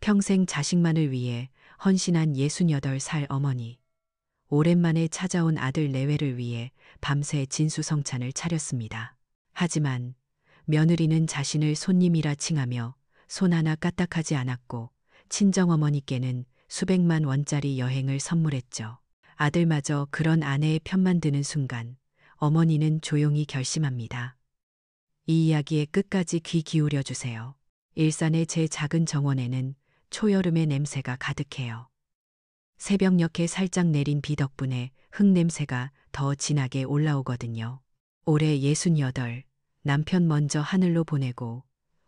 평생 자식만을 위해 헌신한 68살 어머니. 오랜만에 찾아온 아들 내외를 위해 밤새 진수성찬을 차렸습니다. 하지만 며느리는 자신을 손님이라 칭하며 손 하나 까딱하지 않았고 친정어머니께는 수백만 원짜리 여행을 선물했죠. 아들마저 그런 아내의 편만 드는 순간 어머니는 조용히 결심합니다. 이 이야기의 끝까지 귀 기울여 주세요. 일산의 제 작은 정원에는 초여름의 냄새가 가득해요. 새벽녘에 살짝 내린 비 덕분에 흙냄새가 더 진하게 올라오거든요. 올해 68, 남편 먼저 하늘로 보내고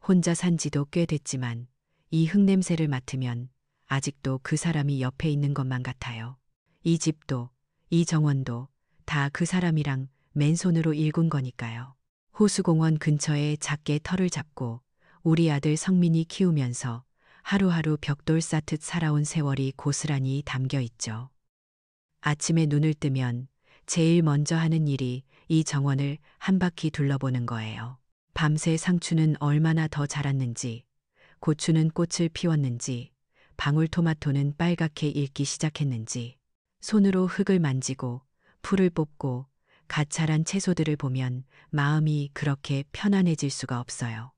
혼자 산 지도 꽤 됐지만 이 흙냄새를 맡으면 아직도 그 사람이 옆에 있는 것만 같아요. 이 집도, 이 정원도 다 그 사람이랑 맨손으로 일군 거니까요. 호수공원 근처에 작게 터를 잡고 우리 아들 성민이 키우면서 하루하루 벽돌 쌓듯 살아온 세월이 고스란히 담겨 있죠. 아침에 눈을 뜨면 제일 먼저 하는 일이 이 정원을 한 바퀴 둘러보는 거예요. 밤새 상추는 얼마나 더 자랐는지, 고추는 꽃을 피웠는지, 방울토마토는 빨갛게 익기 시작했는지, 손으로 흙을 만지고 풀을 뽑고 갓 자란 채소들을 보면 마음이 그렇게 편안해질 수가 없어요.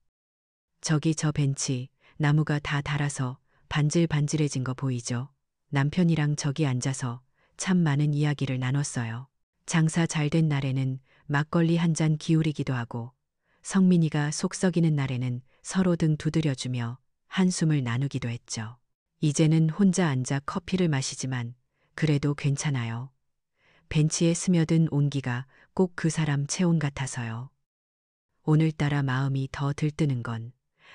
저기 저 벤치, 나무가 다 닳아서 반질반질해진 거 보이죠? 남편이랑 저기 앉아서 참 많은 이야기를 나눴어요. 장사 잘 된 날에는 막걸리 한 잔 기울이기도 하고 성민이가 속 썩이는 날에는 서로 등 두드려주며 한숨을 나누기도 했죠. 이제는 혼자 앉아 커피를 마시지만 그래도 괜찮아요. 벤치에 스며든 온기가 꼭 그 사람 체온 같아서요. 오늘따라 마음이 더 들뜨는 건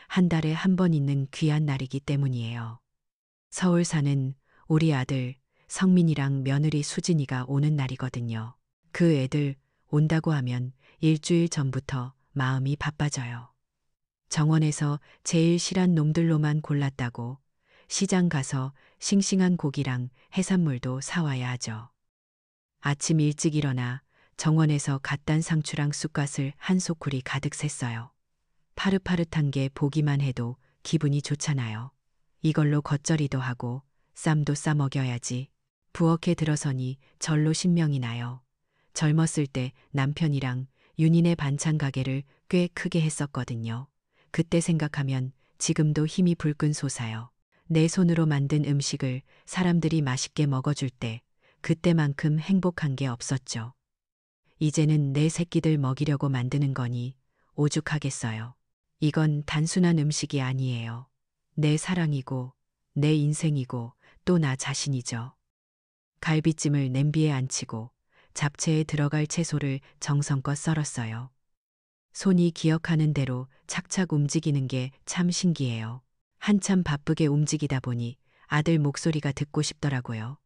한 달에 한 번 있는 귀한 날이기 때문이에요. 서울 사는 우리 아들 성민이랑 며느리 수진이가 오는 날이거든요. 그 애들 온다고 하면 일주일 전부터 마음이 바빠져요. 정원에서 제일 실한 놈들로만 골랐다고 시장 가서 싱싱한 고기랑 해산물도 사와야 하죠. 아침 일찍 일어나 정원에서 갓 딴 상추랑 쑥갓을 한 소쿠리 가득 샜어요. 파릇파릇한 게 보기만 해도 기분이 좋잖아요. 이걸로 겉절이도 하고 쌈도 싸 먹여야지. 부엌에 들어서니 절로 신명이 나요. 젊었을 때 남편이랑 윤희네 반찬 가게를 꽤 크게 했었거든요. 그때 생각하면 지금도 힘이 불끈 솟아요. 내 손으로 만든 음식을 사람들이 맛있게 먹어줄 때 그때만큼 행복한 게 없었죠. 이제는 내 새끼들 먹이려고 만드는 거니 오죽하겠어요. 이건 단순한 음식이 아니에요. 내 사랑이고 내 인생이고 또 나 자신이죠. 갈비찜을 냄비에 안치고 잡채에 들어갈 채소를 정성껏 썰었어요. 손이 기억하는 대로 착착 움직이는 게 참 신기해요. 한참 바쁘게 움직이다 보니 아들 목소리가 듣고 싶더라고요.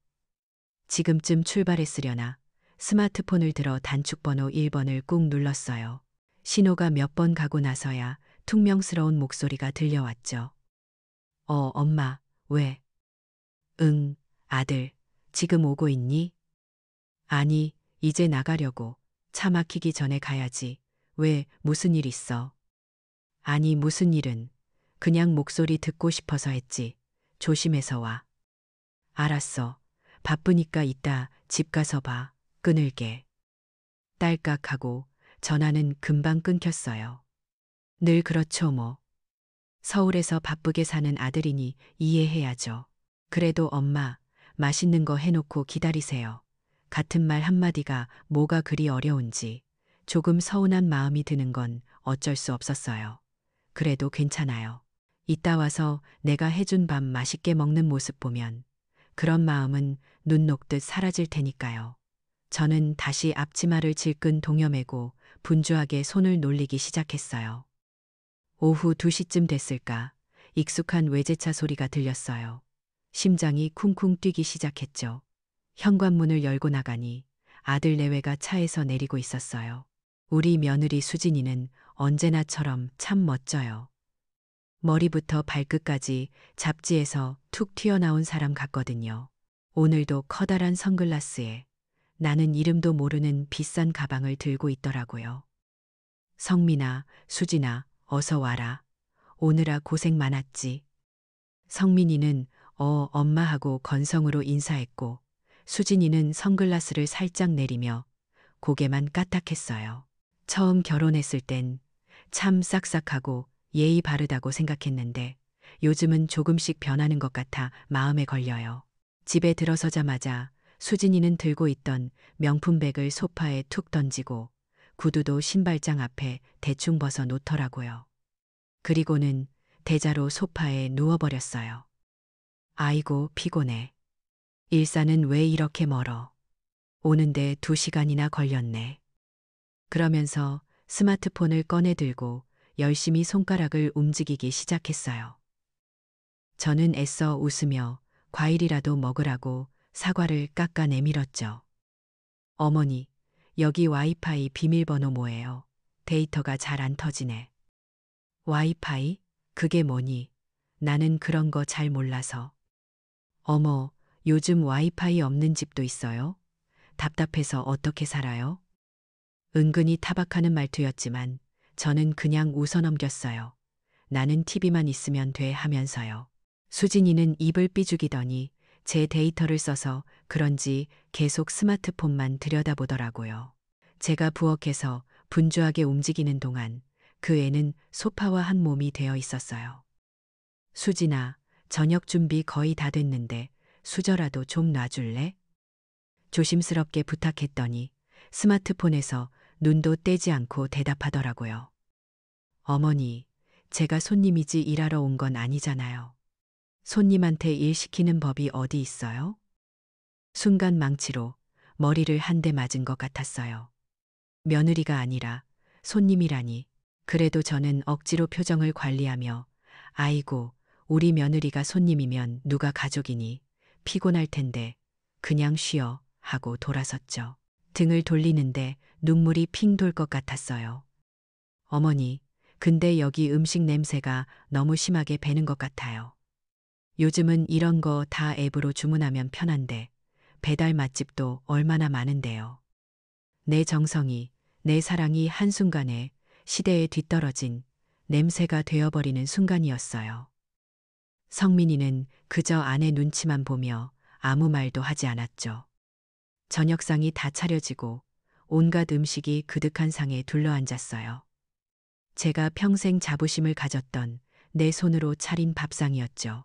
지금쯤 출발했으려나 스마트폰을 들어 단축번호 1번을 꾹 눌렀어요. 신호가 몇 번 가고 나서야 퉁명스러운 목소리가 들려왔죠. 엄마, 왜? 응, 아들, 지금 오고 있니? 아니, 이제 나가려고. 차 막히기 전에 가야지. 왜, 무슨 일 있어? 아니, 무슨 일은. 그냥 목소리 듣고 싶어서 했지. 조심해서 와. 알았어. 바쁘니까 이따 집 가서 봐. 끊을게. 딸깍하고 전화는 금방 끊겼어요. 늘 그렇죠 뭐. 서울에서 바쁘게 사는 아들이니 이해해야죠. 그래도 엄마, 맛있는 거 해놓고 기다리세요. 같은 말 한마디가 뭐가 그리 어려운지 조금 서운한 마음이 드는 건 어쩔 수 없었어요. 그래도 괜찮아요. 이따 와서 내가 해준 밥 맛있게 먹는 모습 보면 그런 마음은 눈 녹듯 사라질 테니까요. 저는 다시 앞치마를 질끈 동여매고 분주하게 손을 놀리기 시작했어요. 오후 2시쯤 됐을까 익숙한 외제차 소리가 들렸어요. 심장이 쿵쿵 뛰기 시작했죠. 현관문을 열고 나가니 아들 내외가 차에서 내리고 있었어요. 우리 며느리 수진이는 언제나처럼 참 멋져요. 머리부터 발끝까지 잡지에서 툭 튀어나온 사람 같거든요. 오늘도 커다란 선글라스에 나는 이름도 모르는 비싼 가방을 들고 있더라고요. 성민아, 수진아, 어서 와라. 오느라 고생 많았지. 성민이는 엄마 하고 건성으로 인사했고 수진이는 선글라스를 살짝 내리며 고개만 까딱했어요. 처음 결혼했을 땐 참 싹싹하고 예의 바르다고 생각했는데 요즘은 조금씩 변하는 것 같아 마음에 걸려요. 집에 들어서자마자 수진이는 들고 있던 명품백을 소파에 툭 던지고 구두도 신발장 앞에 대충 벗어 놓더라고요. 그리고는 대자로 소파에 누워버렸어요. 아이고, 피곤해. 일산은 왜 이렇게 멀어? 오는데 2시간이나 걸렸네. 그러면서 스마트폰을 꺼내 들고 열심히 손가락을 움직이기 시작했어요. 저는 애써 웃으며 과일이라도 먹으라고 사과를 깎아 내밀었죠. 어머니, 여기 와이파이 비밀번호 뭐예요? 데이터가 잘 안 터지네. 와이파이? 그게 뭐니? 나는 그런 거 잘 몰라서. 어머, 요즘 와이파이 없는 집도 있어요? 답답해서 어떻게 살아요? 은근히 타박하는 말투였지만 저는 그냥 웃어 넘겼어요. 나는 TV만 있으면 돼 하면서요. 수진이는 입을 삐죽이더니 제 데이터를 써서 그런지 계속 스마트폰만 들여다보더라고요. 제가 부엌에서 분주하게 움직이는 동안 그 애는 소파와 한 몸이 되어 있었어요. 수진아, 저녁 준비 거의 다 됐는데 수저라도 좀 놔줄래? 조심스럽게 부탁했더니 스마트폰에서 눈도 떼지 않고 대답하더라고요. 어머니, 제가 손님이지 일하러 온 건 아니잖아요. 손님한테 일 시키는 법이 어디 있어요? 순간 망치로 머리를 한 대 맞은 것 같았어요. 며느리가 아니라 손님이라니. 그래도 저는 억지로 표정을 관리하며 아이고, 우리 며느리가 손님이면 누가 가족이니 피곤할 텐데 그냥 쉬어 하고 돌아섰죠. 등을 돌리는데 눈물이 핑 돌 것 같았어요. 어머니, 근데 여기 음식 냄새가 너무 심하게 배는 것 같아요. 요즘은 이런 거 다 앱으로 주문하면 편한데 배달 맛집도 얼마나 많은데요. 내 정성이, 내 사랑이 한순간에 시대에 뒤떨어진 냄새가 되어버리는 순간이었어요. 성민이는 그저 아내 눈치만 보며 아무 말도 하지 않았죠. 저녁상이 다 차려지고 온갖 음식이 그득한 상에 둘러앉았어요. 제가 평생 자부심을 가졌던 내 손으로 차린 밥상이었죠.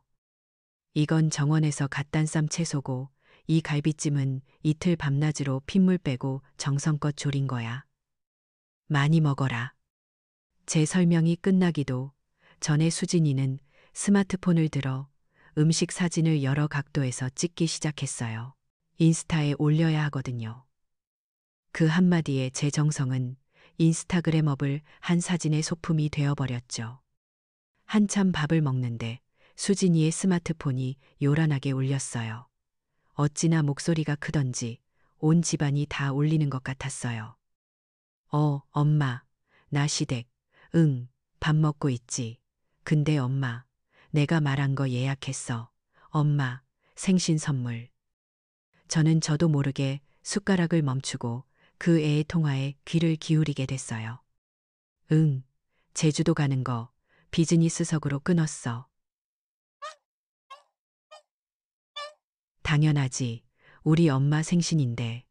이건 정원에서 갓 딴 쌈 채소고 이 갈비찜은 이틀 밤낮으로 핏물 빼고 정성껏 졸인 거야. 많이 먹어라. 제 설명이 끝나기도 전에 수진이는 스마트폰을 들어 음식 사진을 여러 각도에서 찍기 시작했어요. 인스타에 올려야 하거든요. 그 한마디에 제 정성은 인스타그램업을 한 사진의 소품이 되어버렸죠. 한참 밥을 먹는데 수진이의 스마트폰이 요란하게 울렸어요. 어찌나 목소리가 크던지 온 집안이 다 울리는 것 같았어요. 엄마, 나 시댁. 응, 밥 먹고 있지. 근데 엄마, 내가 말한 거 예약했어. 엄마, 생신 선물. 저는 저도 모르게 숟가락을 멈추고 그 애의 통화에 귀를 기울이게 됐어요. 응, 제주도 가는 거 비즈니스석으로 끊었어. 당연하지. 우리 엄마 생신인데.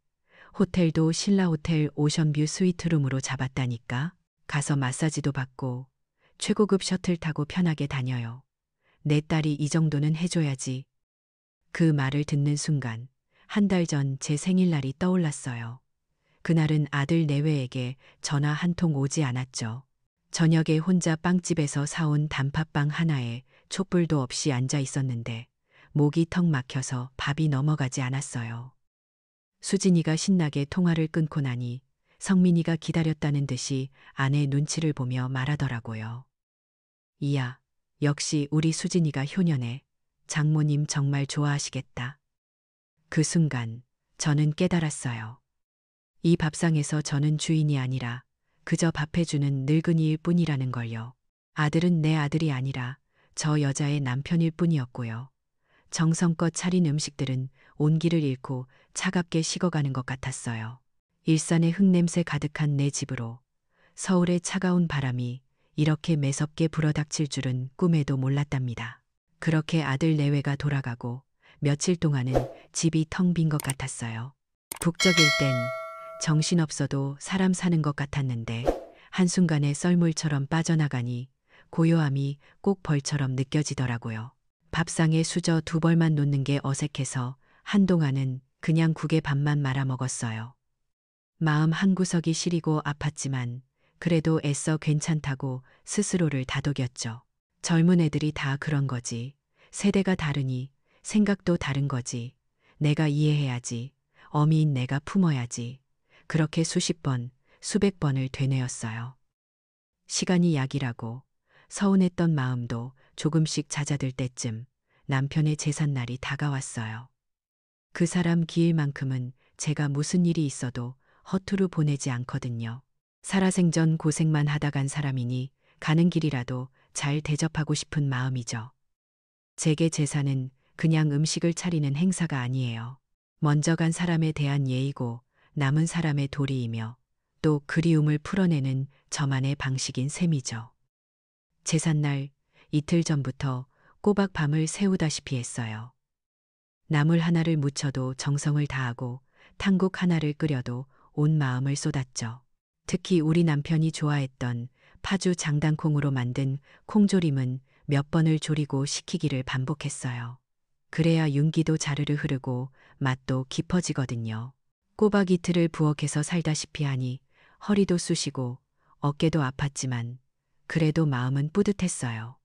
호텔도 신라호텔 오션뷰 스위트룸으로 잡았다니까. 가서 마사지도 받고 최고급 셔틀 타고 편하게 다녀요. 내 딸이 이 정도는 해줘야지. 그 말을 듣는 순간 한 달 전 제 생일날이 떠올랐어요. 그날은 아들 내외에게 전화 한 통 오지 않았죠. 저녁에 혼자 빵집에서 사온 단팥빵 하나에 촛불도 없이 앉아 있었는데 목이 턱 막혀서 밥이 넘어가지 않았어요. 수진이가 신나게 통화를 끊고 나니 성민이가 기다렸다는 듯이 아내 눈치를 보며 말하더라고요. 이야, 역시 우리 수진이가 효녀네. 장모님 정말 좋아하시겠다. 그 순간 저는 깨달았어요. 이 밥상에서 저는 주인이 아니라 그저 밥해주는 늙은이일 뿐이라는 걸요. 아들은 내 아들이 아니라 저 여자의 남편일 뿐이었고요. 정성껏 차린 음식들은 온기를 잃고 차갑게 식어가는 것 같았어요. 일산의 흙냄새 가득한 내 집으로 서울의 차가운 바람이 이렇게 매섭게 불어닥칠 줄은 꿈에도 몰랐답니다. 그렇게 아들 내외가 돌아가고 며칠 동안은 집이 텅 빈 것 같았어요. 북적일 땐 정신없어도 사람 사는 것 같았는데 한순간에 썰물처럼 빠져나가니 고요함이 꼭 벌처럼 느껴지더라고요. 밥상에 수저 2벌만 놓는 게 어색해서 한동안은 그냥 국에 밥만 말아 먹었어요. 마음 한구석이 시리고 아팠지만 그래도 애써 괜찮다고 스스로를 다독였죠. 젊은 애들이 다 그런 거지. 세대가 다르니 생각도 다른 거지. 내가 이해해야지. 어미인 내가 품어야지. 그렇게 수십 번, 수백 번을 되뇌었어요. 시간이 약이라고 서운했던 마음도 조금씩 잦아들 때쯤 남편의 제삿날이 다가왔어요. 그 사람 기일만큼은 제가 무슨 일이 있어도 허투루 보내지 않거든요. 살아생전 고생만 하다 간 사람이니 가는 길이라도 잘 대접하고 싶은 마음이죠. 제게 제사는 그냥 음식을 차리는 행사가 아니에요. 먼저 간 사람에 대한 예의고 남은 사람의 도리이며 또 그리움을 풀어내는 저만의 방식인 셈이죠. 제삿날 이틀 전부터 꼬박 밤을 새우다시피 했어요. 나물 하나를 무쳐도 정성을 다하고 탕국 하나를 끓여도 온 마음을 쏟았죠. 특히 우리 남편이 좋아했던 파주 장단콩으로 만든 콩조림은 몇 번을 졸이고 식히기를 반복했어요. 그래야 윤기도 자르르 흐르고 맛도 깊어지거든요. 꼬박 이틀을 부엌에서 살다시피 하니 허리도 쑤시고 어깨도 아팠지만 그래도 마음은 뿌듯했어요.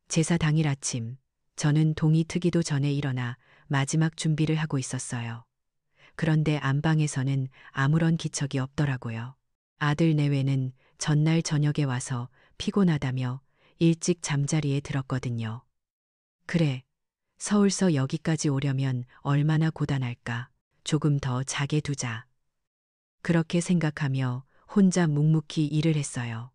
제사 당일 아침 저는 동이 트기도 전에 일어나 마지막 준비를 하고 있었어요. 그런데 안방에서는 아무런 기척이 없더라고요. 아들 내외는 전날 저녁에 와서 피곤하다며 일찍 잠자리에 들었거든요. 그래, 서울서 여기까지 오려면 얼마나 고단할까. 조금 더 자게 두자. 그렇게 생각하며 혼자 묵묵히 일을 했어요.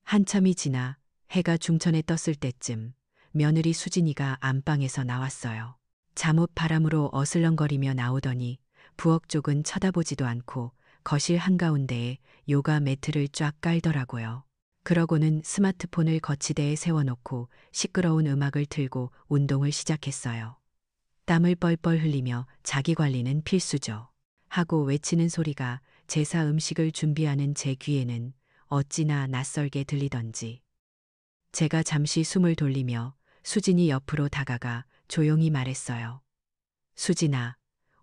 한참이 지나 해가 중천에 떴을 때쯤 며느리 수진이가 안방에서 나왔어요. 잠옷 바람으로 어슬렁거리며 나오더니 부엌 쪽은 쳐다보지도 않고 거실 한가운데에 요가 매트를 쫙 깔더라고요. 그러고는 스마트폰을 거치대에 세워놓고 시끄러운 음악을 틀고 운동을 시작했어요. 땀을 뻘뻘 흘리며 자기 관리는 필수죠. 하고 외치는 소리가 제사 음식을 준비하는 제 귀에는 어찌나 낯설게 들리던지. 제가 잠시 숨을 돌리며 수진이 옆으로 다가가 조용히 말했어요. 수진아,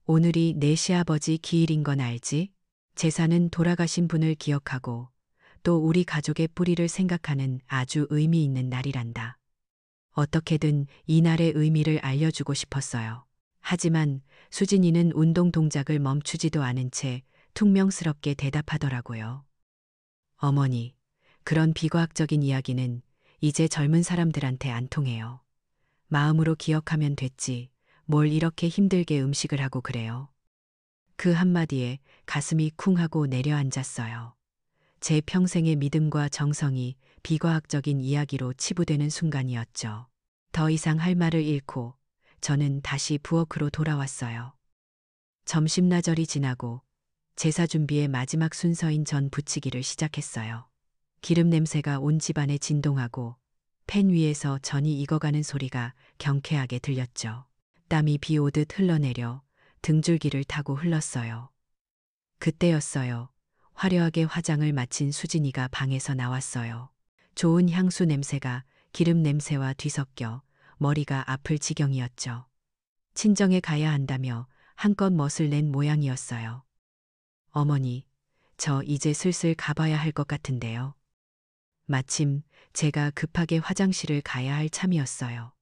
오늘이 내 시아버지 기일인 건 알지? 제사는 돌아가신 분을 기억하고 또 우리 가족의 뿌리를 생각하는 아주 의미 있는 날이란다. 어떻게든 이 날의 의미를 알려주고 싶었어요. 하지만 수진이는 운동 동작을 멈추지도 않은 채 퉁명스럽게 대답하더라고요. 어머니, 그런 비과학적인 이야기는 이제 젊은 사람들한테 안 통해요. 마음으로 기억하면 됐지. 뭘 이렇게 힘들게 음식을 하고 그래요. 그 한마디에 가슴이 쿵 하고 내려앉았어요. 제 평생의 믿음과 정성이 비과학적인 이야기로 치부되는 순간이었죠. 더 이상 할 말을 잃고 저는 다시 부엌으로 돌아왔어요. 점심나절이 지나고 제사 준비의 마지막 순서인 전 부치기를 시작했어요. 기름 냄새가 온 집안에 진동하고 팬 위에서 전이 익어가는 소리가 경쾌하게 들렸죠. 땀이 비 오듯 흘러내려 등줄기를 타고 흘렀어요. 그때였어요. 화려하게 화장을 마친 수진이가 방에서 나왔어요. 좋은 향수 냄새가 기름 냄새와 뒤섞여 머리가 아플 지경이었죠. 친정에 가야 한다며 한껏 멋을 낸 모양이었어요. 어머니, 저 이제 슬슬 가봐야 할 것 같은데요. 마침 제가 급하게 화장실을 가야 할 참이었어요.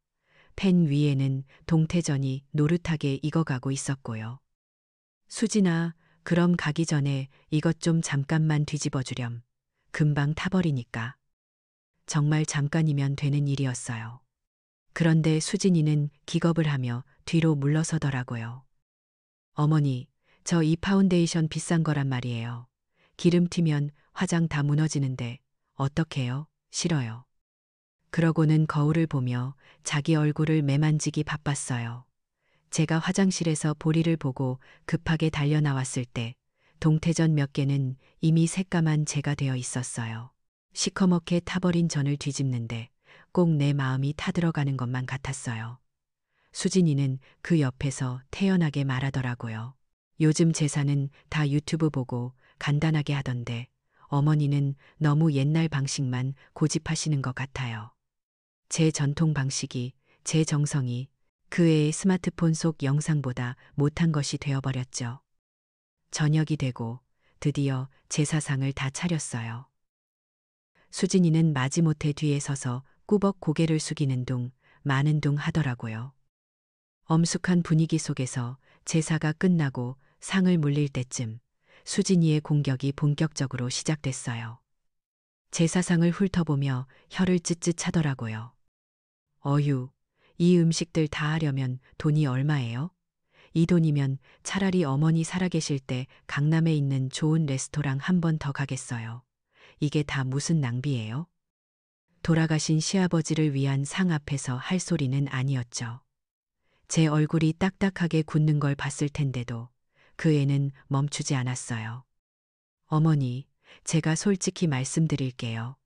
팬 위에는 동태전이 노릇하게 익어가고 있었고요. 수진아, 그럼 가기 전에 이것 좀 잠깐만 뒤집어 주렴. 금방 타버리니까. 정말 잠깐이면 되는 일이었어요. 그런데 수진이는 기겁을 하며 뒤로 물러서더라고요. 어머니, 저 이 파운데이션 비싼 거란 말이에요. 기름 튀면 화장 다 무너지는데 어떡해요? 싫어요. 그러고는 거울을 보며 자기 얼굴을 매만지기 바빴어요. 제가 화장실에서 보리를 보고 급하게 달려나왔을 때 동태전 몇 개는 이미 새까만 재가 되어 있었어요. 시커멓게 타버린 전을 뒤집는데 꼭 내 마음이 타들어가는 것만 같았어요. 수진이는 그 옆에서 태연하게 말하더라고요. 요즘 제사는 다 유튜브 보고 간단하게 하던데 어머니는 너무 옛날 방식만 고집하시는 것 같아요. 제 전통 방식이, 제 정성이 그 애의 스마트폰 속 영상보다 못한 것이 되어버렸죠. 저녁이 되고 드디어 제사상을 다 차렸어요. 수진이는 마지못해 뒤에 서서 꾸벅 고개를 숙이는 둥 마는 둥 하더라고요. 엄숙한 분위기 속에서 제사가 끝나고 상을 물릴 때쯤 수진이의 공격이 본격적으로 시작됐어요. 제사상을 훑어보며 혀를 찢찢 차더라고요. 어휴, 이 음식들 다 하려면 돈이 얼마예요? 이 돈이면 차라리 어머니 살아계실 때 강남에 있는 좋은 레스토랑 한 번 더 가겠어요. 이게 다 무슨 낭비예요? 돌아가신 시아버지를 위한 상 앞에서 할 소리는 아니었죠. 제 얼굴이 딱딱하게 굳는 걸 봤을 텐데도 그 애는 멈추지 않았어요. 어머니, 제가 솔직히 말씀드릴게요.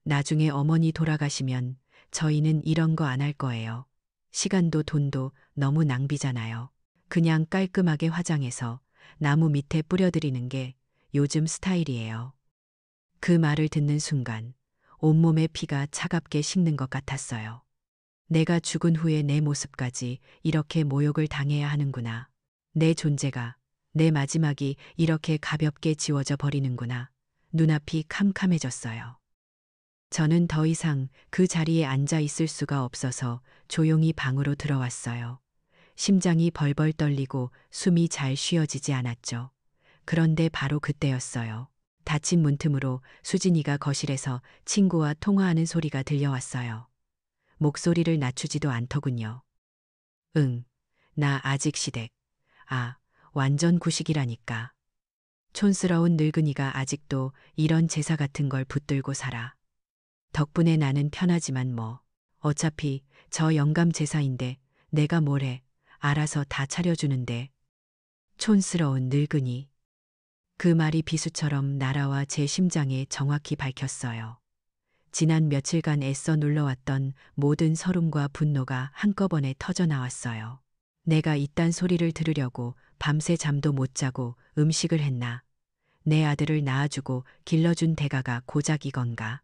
나중에 어머니 돌아가시면 저희는 이런 거 안 할 거예요. 시간도 돈도 너무 낭비잖아요. 그냥 깔끔하게 화장해서 나무 밑에 뿌려드리는 게 요즘 스타일이에요. 그 말을 듣는 순간 온몸의 피가 차갑게 식는 것 같았어요. 내가 죽은 후에 내 모습까지 이렇게 모욕을 당해야 하는구나. 내 존재가, 내 마지막이 이렇게 가볍게 지워져 버리는구나. 눈앞이 캄캄해졌어요. 저는 더 이상 그 자리에 앉아 있을 수가 없어서 조용히 방으로 들어왔어요. 심장이 벌벌 떨리고 숨이 잘 쉬어지지 않았죠. 그런데 바로 그때였어요. 닫힌 문틈으로 수진이가 거실에서 친구와 통화하는 소리가 들려왔어요. 목소리를 낮추지도 않더군요. 응, 나 아직 시댁. 아, 완전 구식이라니까. 촌스러운 늙은이가 아직도 이런 제사 같은 걸 붙들고 살아. 덕분에 나는 편하지만 뭐. 어차피 저 영감 제사인데 내가 뭘 해. 알아서 다 차려주는데. 촌스러운 늙은이. 그 말이 비수처럼 날아와 제 심장에 정확히 밝혔어요. 지난 며칠간 애써 눌러왔던 모든 서름과 분노가 한꺼번에 터져 나왔어요. 내가 이딴 소리를 들으려고 밤새 잠도 못 자고 음식을 했나. 내 아들을 낳아주고 길러준 대가가 고작 이건가.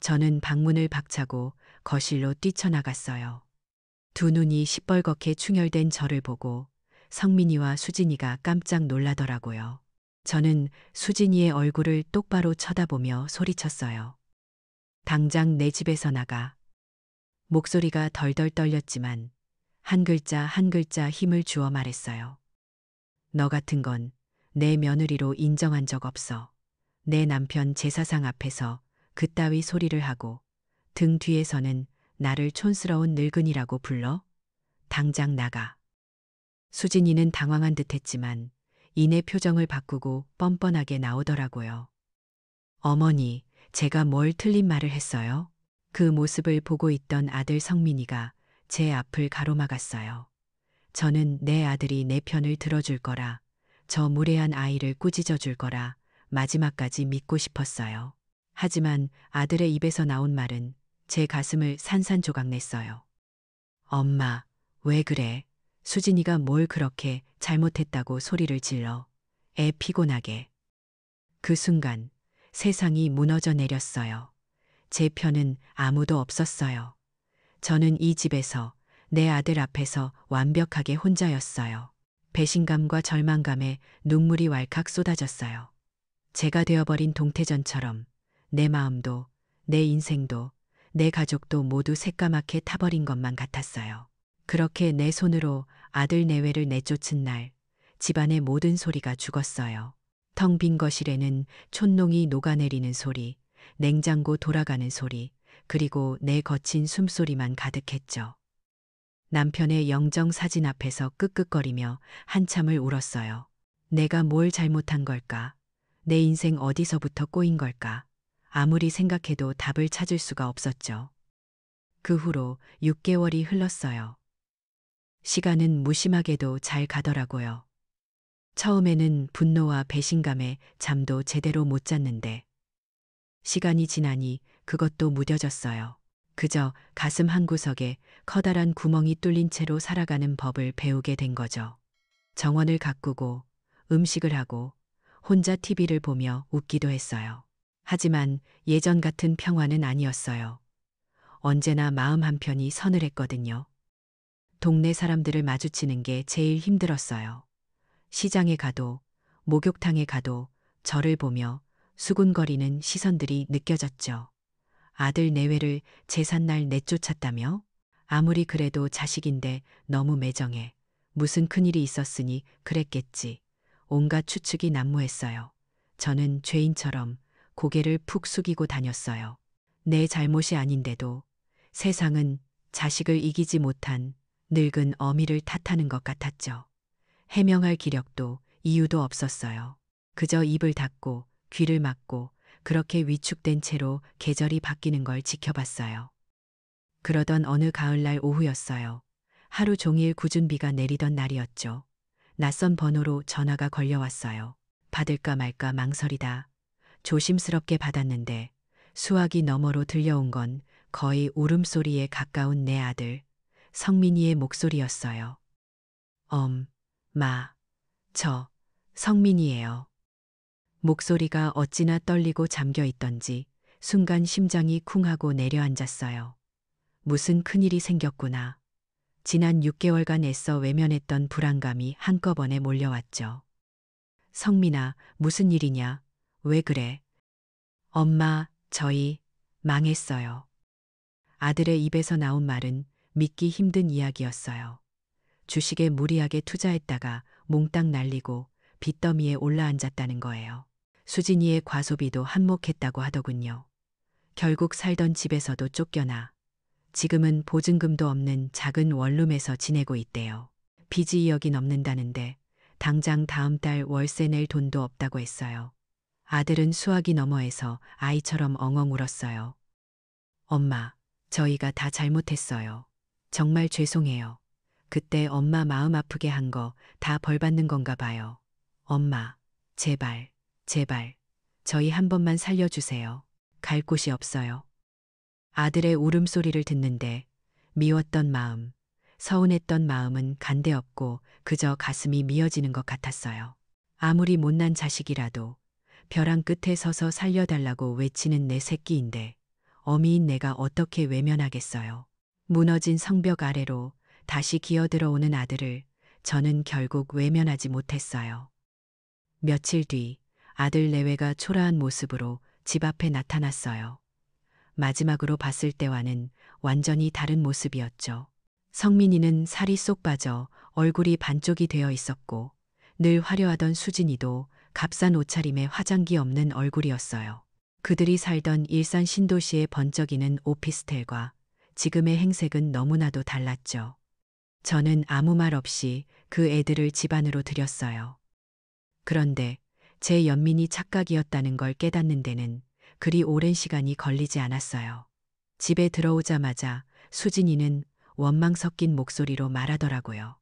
저는 방문을 박차고 거실로 뛰쳐나갔어요. 두 눈이 시뻘겋게 충혈된 저를 보고 성민이와 수진이가 깜짝 놀라더라고요. 저는 수진이의 얼굴을 똑바로 쳐다보며 소리쳤어요. 당장 내 집에서 나가. 목소리가 덜덜 떨렸지만 한 글자 한 글자 힘을 주어 말했어요. 너 같은 건 내 며느리로 인정한 적 없어. 내 남편 제사상 앞에서 그따위 소리를 하고 등 뒤에서는 나를 촌스러운 늙은이라고 불러? 당장 나가. 수진이는 당황한 듯했지만 이내 표정을 바꾸고 뻔뻔하게 나오더라고요. 어머니, 제가 뭘 틀린 말을 했어요? 그 모습을 보고 있던 아들 성민이가 제 앞을 가로막았어요. 저는 내 아들이 내 편을 들어줄 거라, 저 무례한 아이를 꾸짖어 줄 거라 마지막까지 믿고 싶었어요. 하지만 아들의 입에서 나온 말은 제 가슴을 산산조각냈어요. 엄마, 왜 그래? 수진이가 뭘 그렇게 잘못했다고 소리를 질러. 애 피곤하게. 그 순간 세상이 무너져 내렸어요. 제 편은 아무도 없었어요. 저는 이 집에서 내 아들 앞에서 완벽하게 혼자였어요. 배신감과 절망감에 눈물이 왈칵 쏟아졌어요. 제가 되어버린 동태전처럼 내 마음도, 내 인생도, 내 가족도 모두 새까맣게 타버린 것만 같았어요. 그렇게 내 손으로 아들 내외를 내쫓은 날, 집안의 모든 소리가 죽었어요. 텅 빈 거실에는 촛농이 녹아내리는 소리, 냉장고 돌아가는 소리, 그리고 내 거친 숨소리만 가득했죠. 남편의 영정 사진 앞에서 끄끄거리며 한참을 울었어요. 내가 뭘 잘못한 걸까? 내 인생 어디서부터 꼬인 걸까? 아무리 생각해도 답을 찾을 수가 없었죠. 그 후로 6개월이 흘렀어요. 시간은 무심하게도 잘 가더라고요. 처음에는 분노와 배신감에 잠도 제대로 못 잤는데 시간이 지나니 그것도 무뎌졌어요. 그저 가슴 한구석에 커다란 구멍이 뚫린 채로 살아가는 법을 배우게 된 거죠. 정원을 가꾸고 음식을 하고 혼자 TV를 보며 웃기도 했어요. 하지만 예전 같은 평화는 아니었어요. 언제나 마음 한편이 서늘했거든요. 동네 사람들을 마주치는 게 제일 힘들었어요. 시장에 가도 목욕탕에 가도 저를 보며 수군거리는 시선들이 느껴졌죠. 아들 내외를 제삿날 내쫓았다며? 아무리 그래도 자식인데 너무 매정해. 무슨 큰일이 있었으니 그랬겠지. 온갖 추측이 난무했어요. 저는 죄인처럼 고개를 푹 숙이고 다녔어요. 내 잘못이 아닌데도 세상은 자식을 이기지 못한 늙은 어미를 탓하는 것 같았죠. 해명할 기력도 이유도 없었어요. 그저 입을 닫고 귀를 막고 그렇게 위축된 채로 계절이 바뀌는 걸 지켜봤어요. 그러던 어느 가을날 오후였어요. 하루 종일 궂은 비가 내리던 날이었죠. 낯선 번호로 전화가 걸려왔어요. 받을까 말까 망설이다 조심스럽게 받았는데 수화기 너머로 들려온 건 거의 울음소리에 가까운 내 아들 성민이의 목소리였어요. 저 성민이에요. 목소리가 어찌나 떨리고 잠겨 있던지 순간 심장이 쿵하고 내려앉았어요. 무슨 큰일이 생겼구나. 지난 6개월간 애써 외면했던 불안감이 한꺼번에 몰려왔죠. 성민아, 무슨 일이냐? 왜 그래? 엄마, 저희 망했어요. 아들의 입에서 나온 말은 믿기 힘든 이야기였어요. 주식에 무리하게 투자했다가 몽땅 날리고 빚더미에 올라앉았다는 거예요. 수진이의 과소비도 한몫했다고 하더군요. 결국 살던 집에서도 쫓겨나 지금은 보증금도 없는 작은 원룸에서 지내고 있대요. 빚이 2억이 넘는다는데 당장 다음 달 월세 낼 돈도 없다고 했어요. 아들은 수학이 너머에서 아이처럼 엉엉 울었어요. 엄마, 저희가 다 잘못했어요. 정말 죄송해요. 그때 엄마 마음 아프게 한 거 다 벌받는 건가 봐요. 엄마, 제발, 저희 한 번만 살려주세요. 갈 곳이 없어요. 아들의 울음소리를 듣는데 미웠던 마음, 서운했던 마음은 간데없고 그저 가슴이 미어지는 것 같았어요. 아무리 못난 자식이라도 벼랑 끝에 서서 살려달라고 외치는 내 새끼인데 어미인 내가 어떻게 외면하겠어요. 무너진 성벽 아래로 다시 기어들어오는 아들을 저는 결국 외면하지 못했어요. 며칠 뒤 아들 내외가 초라한 모습으로 집 앞에 나타났어요. 마지막으로 봤을 때와는 완전히 다른 모습이었죠. 성민이는 살이 쏙 빠져 얼굴이 반쪽이 되어 있었고 늘 화려하던 수진이도 값싼 옷차림에 화장기 없는 얼굴이었어요. 그들이 살던 일산 신도시의 번쩍이는 오피스텔과 지금의 행색은 너무나도 달랐죠. 저는 아무 말 없이 그 애들을 집 안으로 들였어요. 그런데 제 연민이 착각이었다는 걸 깨닫는 데는 그리 오랜 시간이 걸리지 않았어요. 집에 들어오자마자 수진이는 원망 섞인 목소리로 말하더라고요.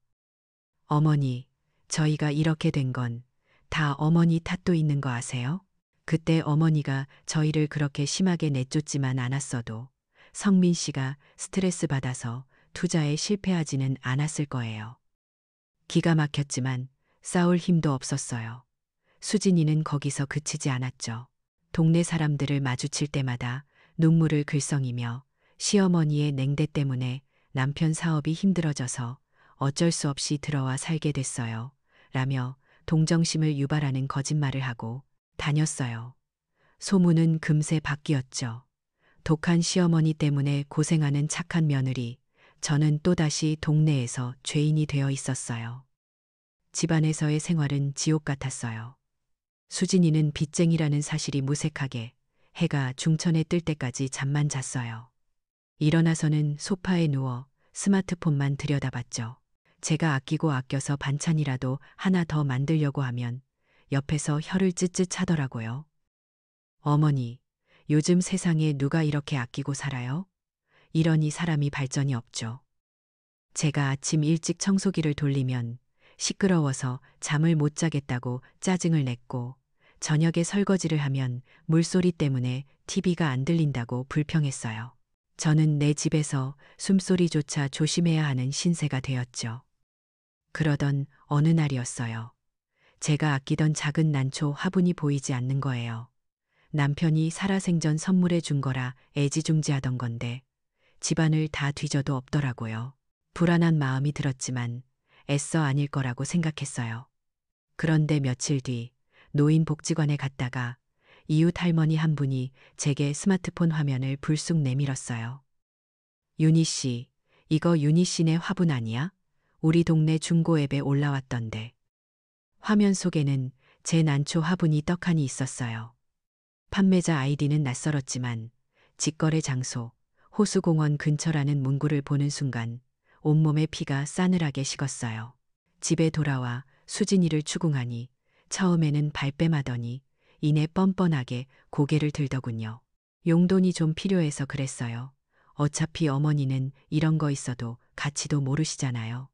어머니, 저희가 이렇게 된 건 다 어머니 탓도 있는 거 아세요? 그때 어머니가 저희를 그렇게 심하게 내쫓지만 않았어도 성민 씨가 스트레스 받아서 투자에 실패하지는 않았을 거예요. 기가 막혔지만 싸울 힘도 없었어요. 수진이는 거기서 그치지 않았죠. 동네 사람들을 마주칠 때마다 눈물을 글썽이며 시어머니의 냉대 때문에 남편 사업이 힘들어져서 어쩔 수 없이 들어와 살게 됐어요. 라며 동정심을 유발하는 거짓말을 하고 다녔어요. 소문은 금세 바뀌었죠. 독한 시어머니 때문에 고생하는 착한 며느리, 저는 또다시 동네에서 죄인이 되어 있었어요. 집안에서의 생활은 지옥 같았어요. 수진이는 빚쟁이라는 사실이 무색하게 해가 중천에 뜰 때까지 잠만 잤어요. 일어나서는 소파에 누워 스마트폰만 들여다봤죠. 제가 아끼고 아껴서 반찬이라도 하나 더 만들려고 하면 옆에서 혀를 찢찢 차더라고요. 어머니, 요즘 세상에 누가 이렇게 아끼고 살아요? 이러니 사람이 발전이 없죠. 제가 아침 일찍 청소기를 돌리면 시끄러워서 잠을 못 자겠다고 짜증을 냈고 저녁에 설거지를 하면 물소리 때문에 TV가 안 들린다고 불평했어요. 저는 내 집에서 숨소리조차 조심해야 하는 신세가 되었죠. 그러던 어느 날이었어요. 제가 아끼던 작은 난초 화분이 보이지 않는 거예요. 남편이 살아생전 선물해 준 거라 애지중지하던 건데 집안을 다 뒤져도 없더라고요. 불안한 마음이 들었지만 애써 아닐 거라고 생각했어요. 그런데 며칠 뒤 노인복지관에 갔다가 이웃 할머니 한 분이 제게 스마트폰 화면을 불쑥 내밀었어요. 윤희 씨, 이거 윤희 씨네 화분 아니야? 우리 동네 중고 앱에 올라왔던데. 화면 속에는 제 난초 화분이 떡하니 있었어요. 판매자 아이디는 낯설었지만 직거래 장소, 호수공원 근처라는 문구를 보는 순간 온몸에 피가 싸늘하게 식었어요. 집에 돌아와 수진이를 추궁하니 처음에는 발뺌하더니 이내 뻔뻔하게 고개를 들더군요. 용돈이 좀 필요해서 그랬어요. 어차피 어머니는 이런 거 있어도 가치도 모르시잖아요.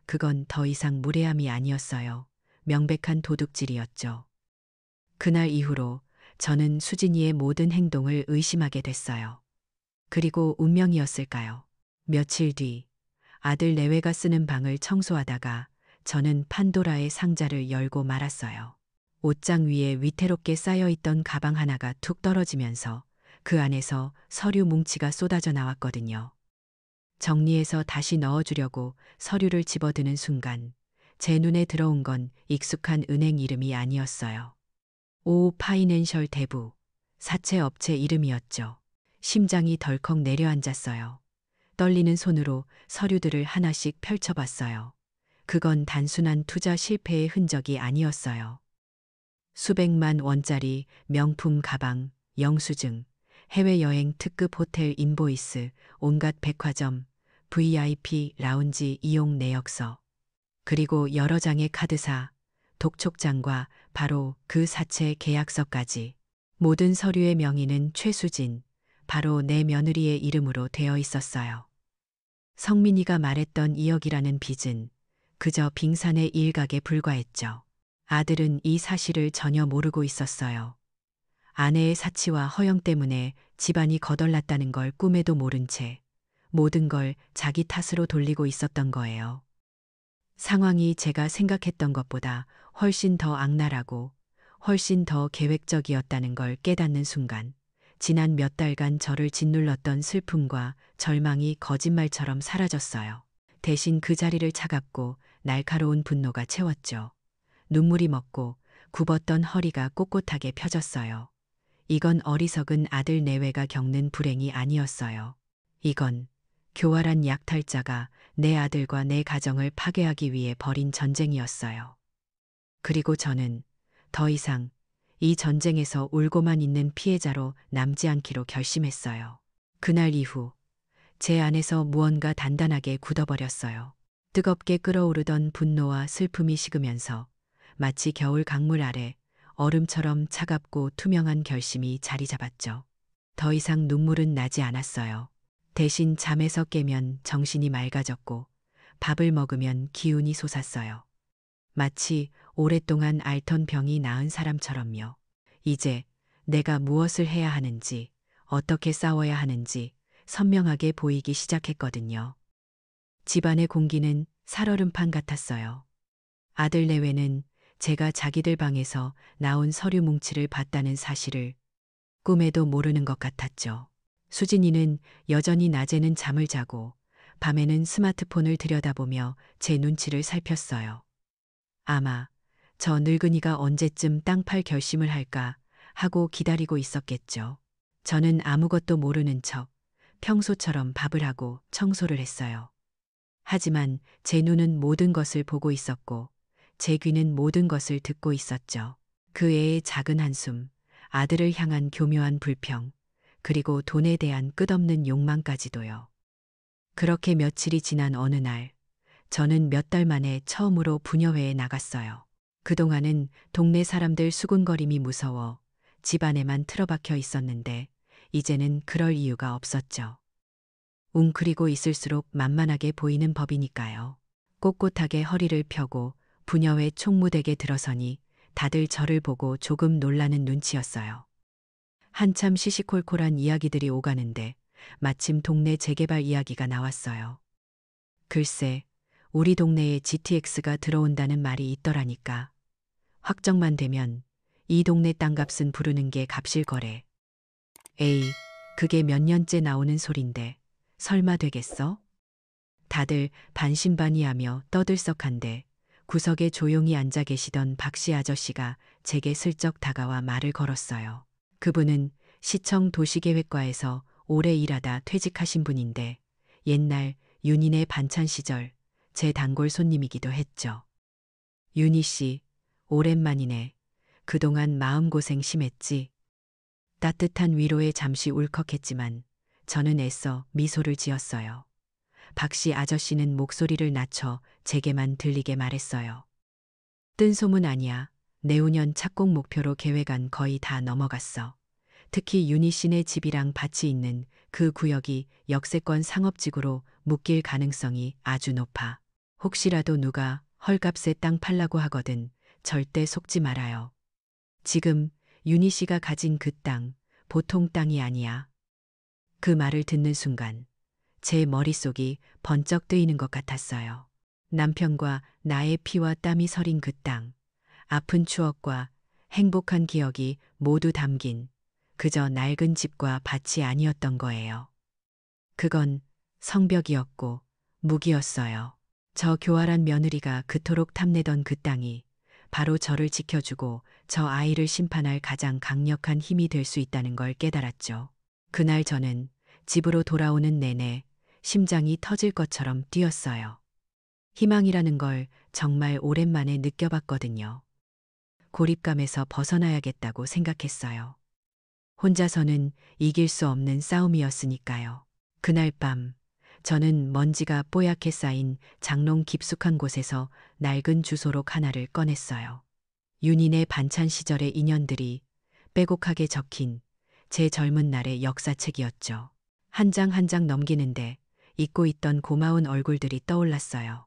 그건 더 이상 무례함이 아니었어요. 명백한 도둑질이었죠. 그날 이후로 저는 수진이의 모든 행동을 의심하게 됐어요. 그리고 운명이었을까요? 며칠 뒤 아들 내외가 쓰는 방을 청소하다가 저는 판도라의 상자를 열고 말았어요. 옷장 위에 위태롭게 쌓여있던 가방 하나가 툭 떨어지면서 그 안에서 서류 뭉치가 쏟아져 나왔거든요. 정리해서 다시 넣어주려고 서류를 집어드는 순간 제 눈에 들어온 건 익숙한 은행 이름이 아니었어요. 오 파이낸셜 대부, 사채 업체 이름이었죠. 심장이 덜컥 내려앉았어요. 떨리는 손으로 서류들을 하나씩 펼쳐봤어요. 그건 단순한 투자 실패의 흔적이 아니었어요. 수백만 원짜리 명품 가방, 영수증, 해외여행 특급 호텔 인보이스, 온갖 백화점, VIP 라운지 이용 내역서, 그리고 여러 장의 카드사, 독촉장과 바로 그 사채 계약서까지. 모든 서류의 명의는 최수진, 바로 내 며느리의 이름으로 되어 있었어요. 성민이가 말했던 2억이라는 빚은 그저 빙산의 일각에 불과했죠. 아들은 이 사실을 전혀 모르고 있었어요. 아내의 사치와 허영 때문에 집안이 거덜났다는 걸 꿈에도 모른 채 모든 걸 자기 탓으로 돌리고 있었던 거예요. 상황이 제가 생각했던 것보다 훨씬 더 악랄하고 훨씬 더 계획적이었다는 걸 깨닫는 순간 지난 몇 달간 저를 짓눌렀던 슬픔과 절망이 거짓말처럼 사라졌어요. 대신 그 자리를 차갑고 날카로운 분노가 채웠죠. 눈물이 먹고 굽었던 허리가 꼿꼿하게 펴졌어요. 이건 어리석은 아들 내외가 겪는 불행이 아니었어요. 이건 교활한 약탈자가 내 아들과 내 가정을 파괴하기 위해 벌인 전쟁이었어요. 그리고 저는 더 이상 이 전쟁에서 울고만 있는 피해자로 남지 않기로 결심했어요. 그날 이후 제 안에서 무언가 단단하게 굳어버렸어요. 뜨겁게 끓어오르던 분노와 슬픔이 식으면서 마치 겨울 강물 아래 얼음처럼 차갑고 투명한 결심이 자리 잡았죠. 더 이상 눈물은 나지 않았어요. 대신 잠에서 깨면 정신이 맑아졌고 밥을 먹으면 기운이 솟았어요. 마치 오랫동안 앓던 병이 나은 사람처럼요. 이제 내가 무엇을 해야 하는지, 어떻게 싸워야 하는지 선명하게 보이기 시작했거든요. 집안의 공기는 살얼음판 같았어요. 아들 내외는 제가 자기들 방에서 나온 서류 뭉치를 봤다는 사실을 꿈에도 모르는 것 같았죠. 수진이는 여전히 낮에는 잠을 자고 밤에는 스마트폰을 들여다보며 제 눈치를 살폈어요. 아마 저 늙은이가 언제쯤 땅 팔 결심을 할까 하고 기다리고 있었겠죠. 저는 아무것도 모르는 척 평소처럼 밥을 하고 청소를 했어요. 하지만 제 눈은 모든 것을 보고 있었고 제 귀는 모든 것을 듣고 있었죠. 그 애의 작은 한숨, 아들을 향한 교묘한 불평, 그리고 돈에 대한 끝없는 욕망까지도요. 그렇게 며칠이 지난 어느 날, 저는 몇 달 만에 처음으로 부녀회에 나갔어요. 그동안은 동네 사람들 수군거림이 무서워 집 안에만 틀어박혀 있었는데 이제는 그럴 이유가 없었죠. 웅크리고 있을수록 만만하게 보이는 법이니까요. 꼿꼿하게 허리를 펴고 부녀회 총무댁에 들어서니 다들 저를 보고 조금 놀라는 눈치였어요. 한참 시시콜콜한 이야기들이 오가는데 마침 동네 재개발 이야기가 나왔어요. 글쎄, 우리 동네에 GTX가 들어온다는 말이 있더라니까. 확정만 되면 이 동네 땅값은 부르는 게 값일 거래. 에이, 그게 몇 년째 나오는 소린데 설마 되겠어? 다들 반신반의하며 떠들썩한데 구석에 조용히 앉아 계시던 박씨 아저씨가 제게 슬쩍 다가와 말을 걸었어요. 그분은 시청 도시계획과에서 오래 일하다 퇴직하신 분인데 옛날 윤희네 반찬 시절 제 단골 손님이기도 했죠. 윤희 씨, 오랜만이네. 그동안 마음고생 심했지? 따뜻한 위로에 잠시 울컥했지만 저는 애써 미소를 지었어요. 박씨 아저씨는 목소리를 낮춰 제게만 들리게 말했어요. 뜬소문 아니야. 내후년 착공 목표로 계획안 거의 다 넘어갔어. 특히 윤희 씨네 집이랑 밭이 있는 그 구역이 역세권 상업지구로 묶일 가능성이 아주 높아. 혹시라도 누가 헐값에 땅 팔라고 하거든 절대 속지 말아요. 지금 윤희 씨가 가진 그 땅, 보통 땅이 아니야. 그 말을 듣는 순간 제 머릿속이 번쩍 뜨이는 것 같았어요. 남편과 나의 피와 땀이 서린 그 땅, 아픈 추억과 행복한 기억이 모두 담긴 그저 낡은 집과 밭이 아니었던 거예요. 그건 성벽이었고 무기였어요. 저 교활한 며느리가 그토록 탐내던 그 땅이 바로 저를 지켜주고 저 아이를 심판할 가장 강력한 힘이 될 수 있다는 걸 깨달았죠. 그날 저는 집으로 돌아오는 내내 심장이 터질 것처럼 뛰었어요. 희망이라는 걸 정말 오랜만에 느껴봤거든요. 고립감에서 벗어나야겠다고 생각했어요. 혼자서는 이길 수 없는 싸움이었으니까요. 그날 밤 저는 먼지가 뽀얗게 쌓인 장롱 깊숙한 곳에서 낡은 주소록 하나를 꺼냈어요. 윤희네 반찬 시절의 인연들이 빼곡하게 적힌 제 젊은 날의 역사책이었죠. 한 장 한 장 넘기는데 잊고 있던 고마운 얼굴들이 떠올랐어요.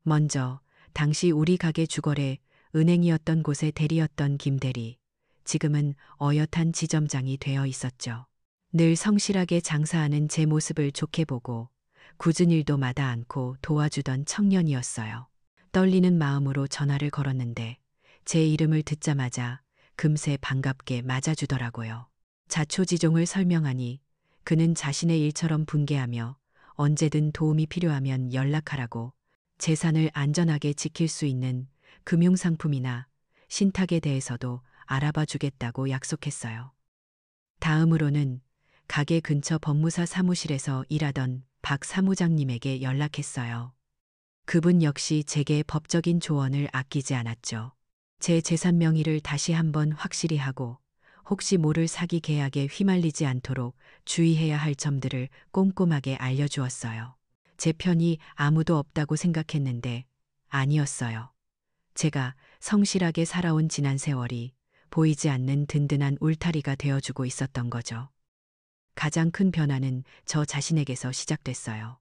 먼저 당시 우리 가게 주거래 은행이었던 곳의 대리였던 김대리, 지금은 어엿한 지점장이 되어 있었죠. 늘 성실하게 장사하는 제 모습을 좋게 보고 굳은 일도 마다 않고 도와주던 청년이었어요. 떨리는 마음으로 전화를 걸었는데 제 이름을 듣자마자 금세 반갑게 맞아주더라고요. 자초지종을 설명하니 그는 자신의 일처럼 분개하며 언제든 도움이 필요하면 연락하라고 재산을 안전하게 지킬 수 있는 금융상품이나 신탁에 대해서도 알아봐 주겠다고 약속했어요. 다음으로는 가게 근처 법무사 사무실에서 일하던 박 사무장님에게 연락했어요. 그분 역시 제게 법적인 조언을 아끼지 않았죠. 제 재산 명의를 다시 한번 확실히 하고 혹시 모를 사기 계약에 휘말리지 않도록 주의해야 할 점들을 꼼꼼하게 알려주었어요. 제 편이 아무도 없다고 생각했는데 아니었어요. 제가 성실하게 살아온 지난 세월이 보이지 않는 든든한 울타리가 되어주고 있었던 거죠. 가장 큰 변화는 저 자신에게서 시작됐어요.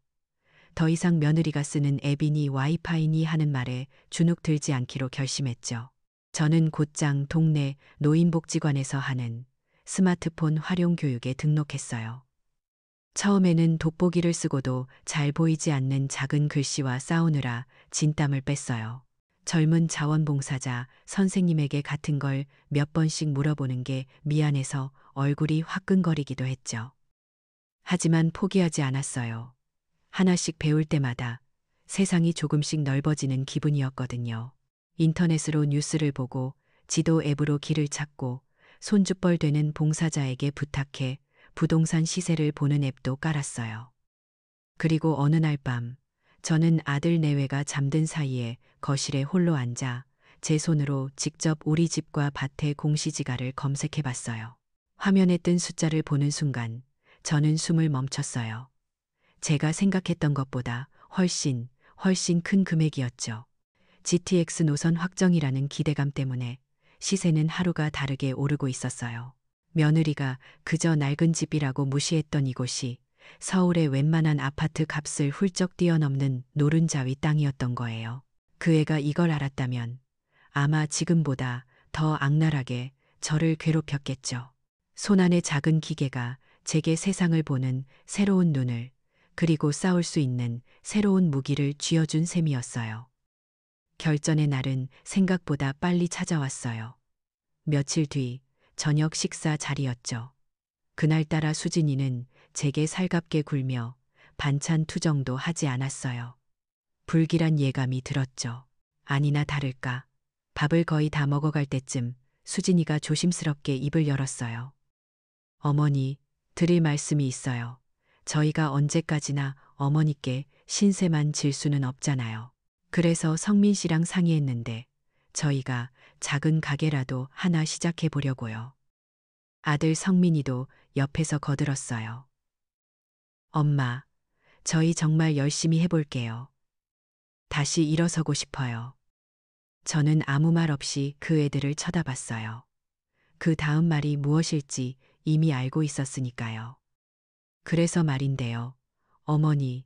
더 이상 며느리가 쓰는 앱이니 와이파이니 하는 말에 주눅 들지 않기로 결심했죠. 저는 곧장 동네 노인복지관에서 하는 스마트폰 활용 교육에 등록했어요. 처음에는 돋보기를 쓰고도 잘 보이지 않는 작은 글씨와 싸우느라 진땀을 뺐어요. 젊은 자원봉사자 선생님에게 같은 걸 몇 번씩 물어보는 게 미안해서 얼굴이 화끈거리기도 했죠. 하지만 포기하지 않았어요. 하나씩 배울 때마다 세상이 조금씩 넓어지는 기분이었거든요. 인터넷으로 뉴스를 보고 지도 앱으로 길을 찾고 손주뻘 되는 봉사자에게 부탁해 부동산 시세를 보는 앱도 깔았어요. 그리고 어느 날 밤 저는 아들 내외가 잠든 사이에 거실에 홀로 앉아 제 손으로 직접 우리 집과 밭의 공시지가를 검색해 봤어요. 화면에 뜬 숫자를 보는 순간 저는 숨을 멈췄어요. 제가 생각했던 것보다 훨씬 큰 금액이었죠. GTX 노선 확정이라는 기대감 때문에 시세는 하루가 다르게 오르고 있었어요. 며느리가 그저 낡은 집이라고 무시했던 이곳이 서울의 웬만한 아파트 값을 훌쩍 뛰어넘는 노른자위 땅이었던 거예요. 그 애가 이걸 알았다면 아마 지금보다 더 악랄하게 저를 괴롭혔겠죠. 손안의 작은 기계가 제게 세상을 보는 새로운 눈을, 그리고 싸울 수 있는 새로운 무기를 쥐어준 셈이었어요. 결전의 날은 생각보다 빨리 찾아왔어요. 며칠 뒤 저녁 식사 자리였죠. 그날따라 수진이는 제게 살갑게 굴며 반찬 투정도 하지 않았어요. 불길한 예감이 들었죠. 아니나 다를까 밥을 거의 다 먹어갈 때쯤 수진이가 조심스럽게 입을 열었어요. 어머니, 드릴 말씀이 있어요. 저희가 언제까지나 어머니께 신세만 질 수는 없잖아요. 그래서 성민 씨랑 상의했는데 저희가 작은 가게라도 하나 시작해 보려고요. 아들 성민이도 옆에서 거들었어요. 엄마, 저희 정말 열심히 해볼게요. 다시 일어서고 싶어요. 저는 아무 말 없이 그 애들을 쳐다봤어요. 그 다음 말이 무엇일지 이미 알고 있었으니까요. 그래서 말인데요. 어머니,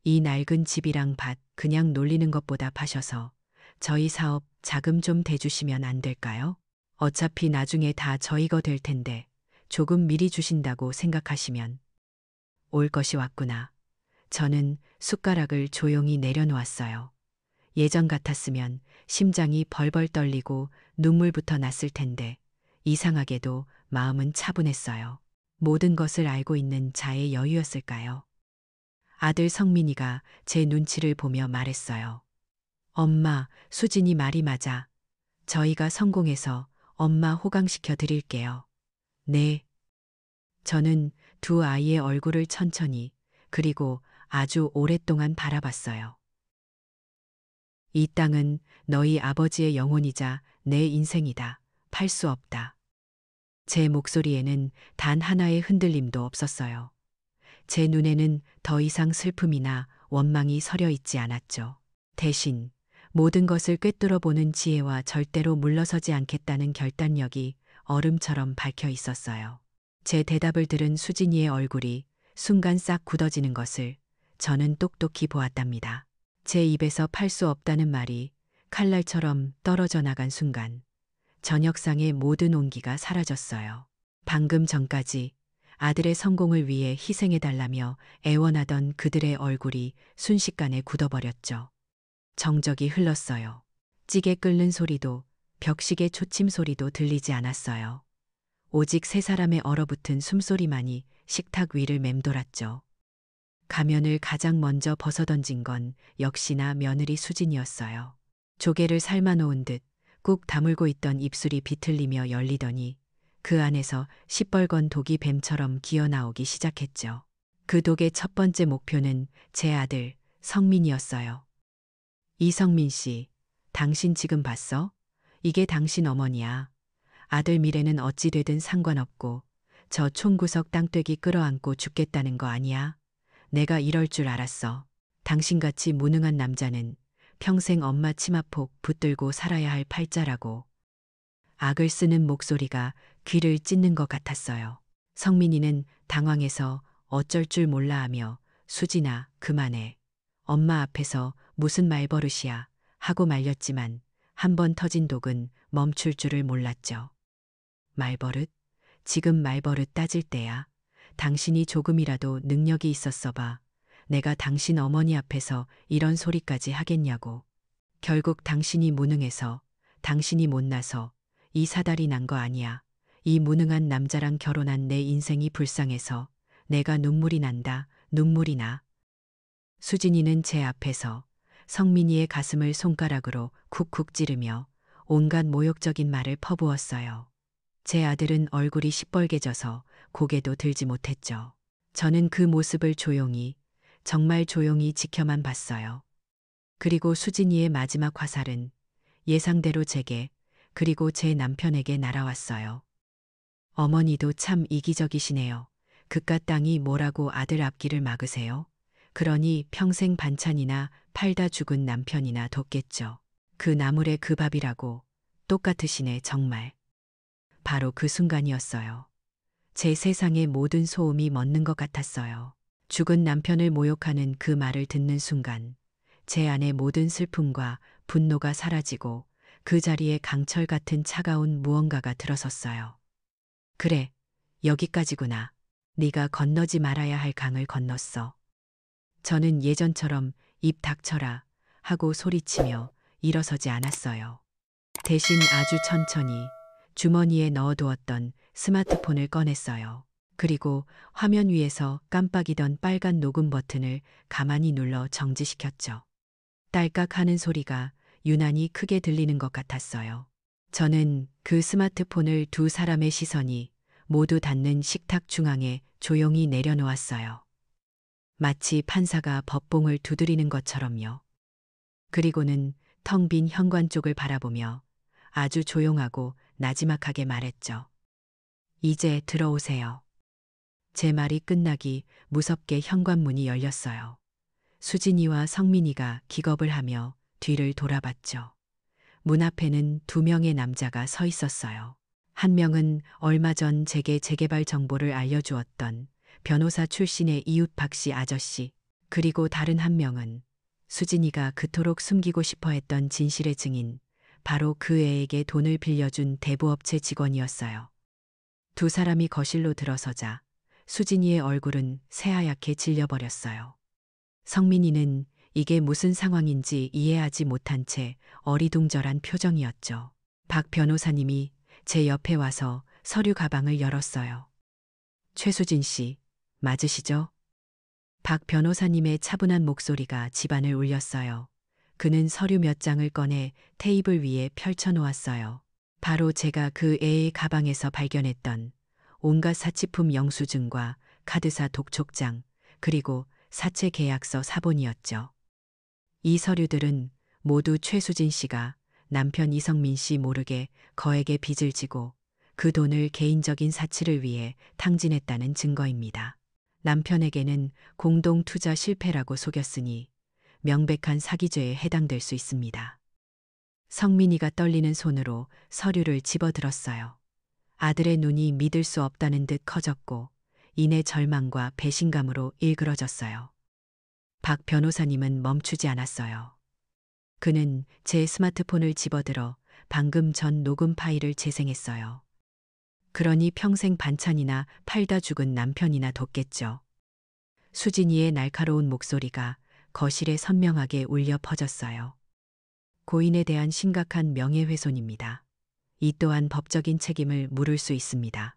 이 낡은 집이랑 밭 그냥 놀리는 것보다 파셔서 저희 사업 자금 좀 대주시면 안 될까요? 어차피 나중에 다 저희 거 될 텐데 조금 미리 주신다고 생각하시면. 올 것이 왔구나. 저는 숟가락을 조용히 내려놓았어요. 예전 같았으면 심장이 벌벌 떨리고 눈물부터 났을 텐데 이상하게도 마음은 차분했어요. 모든 것을 알고 있는 자의 여유였을까요? 아들 성민이가 제 눈치를 보며 말했어요. 엄마, 수진이 말이 맞아. 저희가 성공해서 엄마 호강시켜 드릴게요. 네. 저는 두 아이의 얼굴을 천천히 그리고 아주 오랫동안 바라봤어요. 이 땅은 너희 아버지의 영혼이자 내 인생이다. 팔 수 없다. 제 목소리에는 단 하나의 흔들림도 없었어요. 제 눈에는 더 이상 슬픔이나 원망이 서려 있지 않았죠. 대신 모든 것을 꿰뚫어 보는 지혜와 절대로 물러서지 않겠다는 결단력이 얼음처럼 밝혀 있었어요. 제 대답을 들은 수진이의 얼굴이 순간 싹 굳어지는 것을 저는 똑똑히 보았답니다. 제 입에서 팔 수 없다는 말이 칼날처럼 떨어져 나간 순간 저녁상의 모든 온기가 사라졌어요. 방금 전까지 아들의 성공을 위해 희생해달라며 애원하던 그들의 얼굴이 순식간에 굳어버렸죠. 정적이 흘렀어요. 찌개 끓는 소리도 벽시계 초침 소리도 들리지 않았어요. 오직 세 사람의 얼어붙은 숨소리만이 식탁 위를 맴돌았죠. 가면을 가장 먼저 벗어던진 건 역시나 며느리 수진이었어요. 조개를 삶아놓은 듯 꾹 다물고 있던 입술이 비틀리며 열리더니 그 안에서 시뻘건 독이 뱀처럼 기어나오기 시작했죠. 그 독의 첫 번째 목표는 제 아들 성민이었어요. 이성민 씨, 당신 지금 봤어? 이게 당신 어머니야. 아들 미래는 어찌 되든 상관없고 저 총구석 땅떼기 끌어안고 죽겠다는 거 아니야? 내가 이럴 줄 알았어. 당신같이 무능한 남자는 평생 엄마 치마폭 붙들고 살아야 할 팔자라고. 악을 쓰는 목소리가 귀를 찢는 것 같았어요. 성민이는 당황해서 어쩔 줄 몰라 하며 수진아, 그만해. 엄마 앞에서 무슨 말버릇이야 하고 말렸지만 한 번 터진 독은 멈출 줄을 몰랐죠. 말버릇? 지금 말버릇 따질 때야. 당신이 조금이라도 능력이 있었어 봐. 내가 당신 어머니 앞에서 이런 소리까지 하겠냐고. 결국 당신이 무능해서, 당신이 못나서 이 사달이 난 거 아니야. 이 무능한 남자랑 결혼한 내 인생이 불쌍해서 내가 눈물이 난다. 눈물이 나. 수진이는 제 앞에서 성민이의 가슴을 손가락으로 쿡쿡 찌르며 온갖 모욕적인 말을 퍼부었어요. 제 아들은 얼굴이 시뻘개져서 고개도 들지 못했죠. 저는 그 모습을 조용히, 정말 조용히 지켜만 봤어요. 그리고 수진이의 마지막 화살은 예상대로 제게, 그리고 제 남편에게 날아왔어요. 어머니도 참 이기적이시네요. 그깟 땅이 뭐라고 아들 앞길을 막으세요? 그러니 평생 반찬이나 팔다 죽은 남편이나 돕겠죠. 그 나물의 그 밥이라고. 똑같으시네 정말. 바로 그 순간이었어요. 제 세상의 모든 소음이 멎는 것 같았어요. 죽은 남편을 모욕하는 그 말을 듣는 순간 제 안의 모든 슬픔과 분노가 사라지고 그 자리에 강철 같은 차가운 무언가가 들어섰어요. 그래, 여기까지구나. 네가 건너지 말아야 할 강을 건넜어. 저는 예전처럼 입 닥쳐라 하고 소리치며 일어서지 않았어요. 대신 아주 천천히 주머니에 넣어두었던 스마트폰을 꺼냈어요. 그리고 화면 위에서 깜빡이던 빨간 녹음 버튼을 가만히 눌러 정지시켰죠. 딸깍 하는 소리가 유난히 크게 들리는 것 같았어요. 저는 그 스마트폰을 두 사람의 시선이 모두 닿는 식탁 중앙에 조용히 내려놓았어요. 마치 판사가 법봉을 두드리는 것처럼요. 그리고는 텅 빈 현관 쪽을 바라보며 아주 조용하고 나지막하게 말했죠. 이제 들어오세요. 제 말이 끝나기 무섭게 현관문이 열렸어요. 수진이와 성민이가 기겁을 하며 뒤를 돌아봤죠. 문 앞에는 두 명의 남자가 서 있었어요. 한 명은 얼마 전 제게 재개발 정보를 알려주었던 변호사 출신의 이웃 박씨 아저씨, 그리고 다른 한 명은 수진이가 그토록 숨기고 싶어 했던 진실의 증인, 바로 그 애에게 돈을 빌려준 대부업체 직원이었어요. 두 사람이 거실로 들어서자 수진이의 얼굴은 새하얗게 질려버렸어요. 성민이는 이게 무슨 상황인지 이해하지 못한 채 어리둥절한 표정이었죠. 박 변호사님이 제 옆에 와서 서류 가방을 열었어요. 최수진 씨, 맞으시죠? 박 변호사님의 차분한 목소리가 집안을 울렸어요. 그는 서류 몇 장을 꺼내 테이블 위에 펼쳐놓았어요. 바로 제가 그 애의 가방에서 발견했던 온갖 사치품 영수증과 카드사 독촉장, 그리고 사채 계약서 사본이었죠. 이 서류들은 모두 최수진 씨가 남편 이성민 씨 모르게 거액의 빚을 지고 그 돈을 개인적인 사치를 위해 탕진했다는 증거입니다. 남편에게는 공동 투자 실패라고 속였으니 명백한 사기죄에 해당될 수 있습니다. 성민이가 떨리는 손으로 서류를 집어들었어요. 아들의 눈이 믿을 수 없다는 듯 커졌고 이내 절망과 배신감으로 일그러졌어요. 박 변호사님은 멈추지 않았어요. 그는 제 스마트폰을 집어들어 방금 전 녹음 파일을 재생했어요. 그러니 평생 반찬이나 팔다 죽은 남편이나 돕겠죠. 수진이의 날카로운 목소리가 거실에 선명하게 울려 퍼졌어요. 고인에 대한 심각한 명예훼손입니다. 이 또한 법적인 책임을 물을 수 있습니다.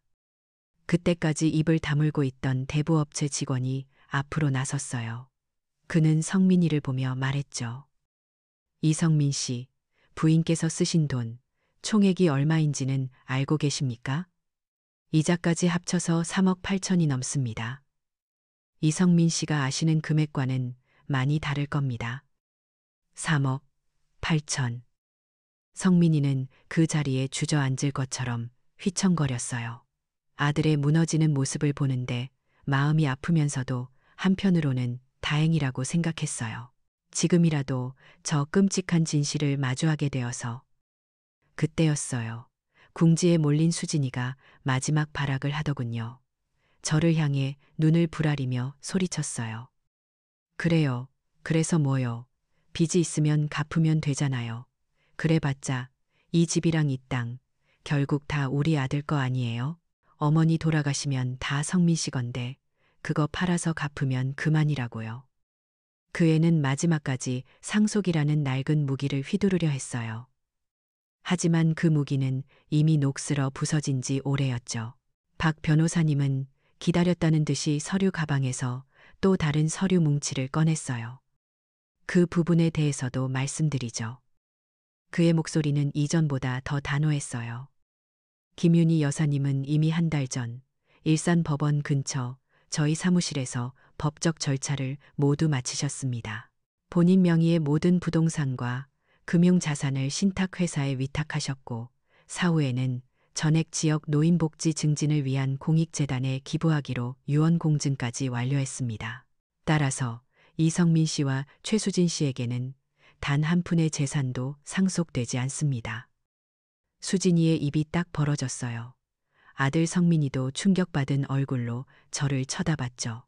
그때까지 입을 다물고 있던 대부업체 직원이 앞으로 나섰어요. 그는 성민이를 보며 말했죠. 이성민 씨, 부인께서 쓰신 돈, 총액이 얼마인지는 알고 계십니까? 이자까지 합쳐서 3억 8천이 넘습니다. 이성민 씨가 아시는 금액과는 많이 다를 겁니다. 3억 8천. 성민이는 그 자리에 주저앉을 것처럼 휘청거렸어요. 아들의 무너지는 모습을 보는데 마음이 아프면서도 한편으로는 다행이라고 생각했어요. 지금이라도 저 끔찍한 진실을 마주하게 되어서. 그때였어요. 궁지에 몰린 수진이가 마지막 발악을 하더군요. 저를 향해 눈을 부라리며 소리쳤어요. 그래요. 그래서 뭐요. 빚이 있으면 갚으면 되잖아요. 그래봤자 이 집이랑 이 땅 결국 다 우리 아들 거 아니에요? 어머니 돌아가시면 다 성민 씨 건데 그거 팔아서 갚으면 그만이라고요. 그 애는 마지막까지 상속이라는 낡은 무기를 휘두르려 했어요. 하지만 그 무기는 이미 녹슬어 부서진 지 오래였죠. 박 변호사님은 기다렸다는 듯이 서류 가방에서 또 다른 서류 뭉치를 꺼냈어요. 그 부분에 대해서도 말씀드리죠. 그의 목소리는 이전보다 더 단호했어요. 김윤희 여사님은 이미 한 달 전 일산 법원 근처 저희 사무실에서 법적 절차를 모두 마치셨습니다. 본인 명의의 모든 부동산과 금융자산을 신탁회사에 위탁하셨고 사후에는 전액 지역 노인복지 증진을 위한 공익재단에 기부하기로 유언공증까지 완료했습니다. 따라서 이성민 씨와 최수진 씨에게는 단 한 푼의 재산도 상속되지 않습니다. 수진이의 입이 딱 벌어졌어요. 아들 성민이도 충격받은 얼굴로 저를 쳐다봤죠.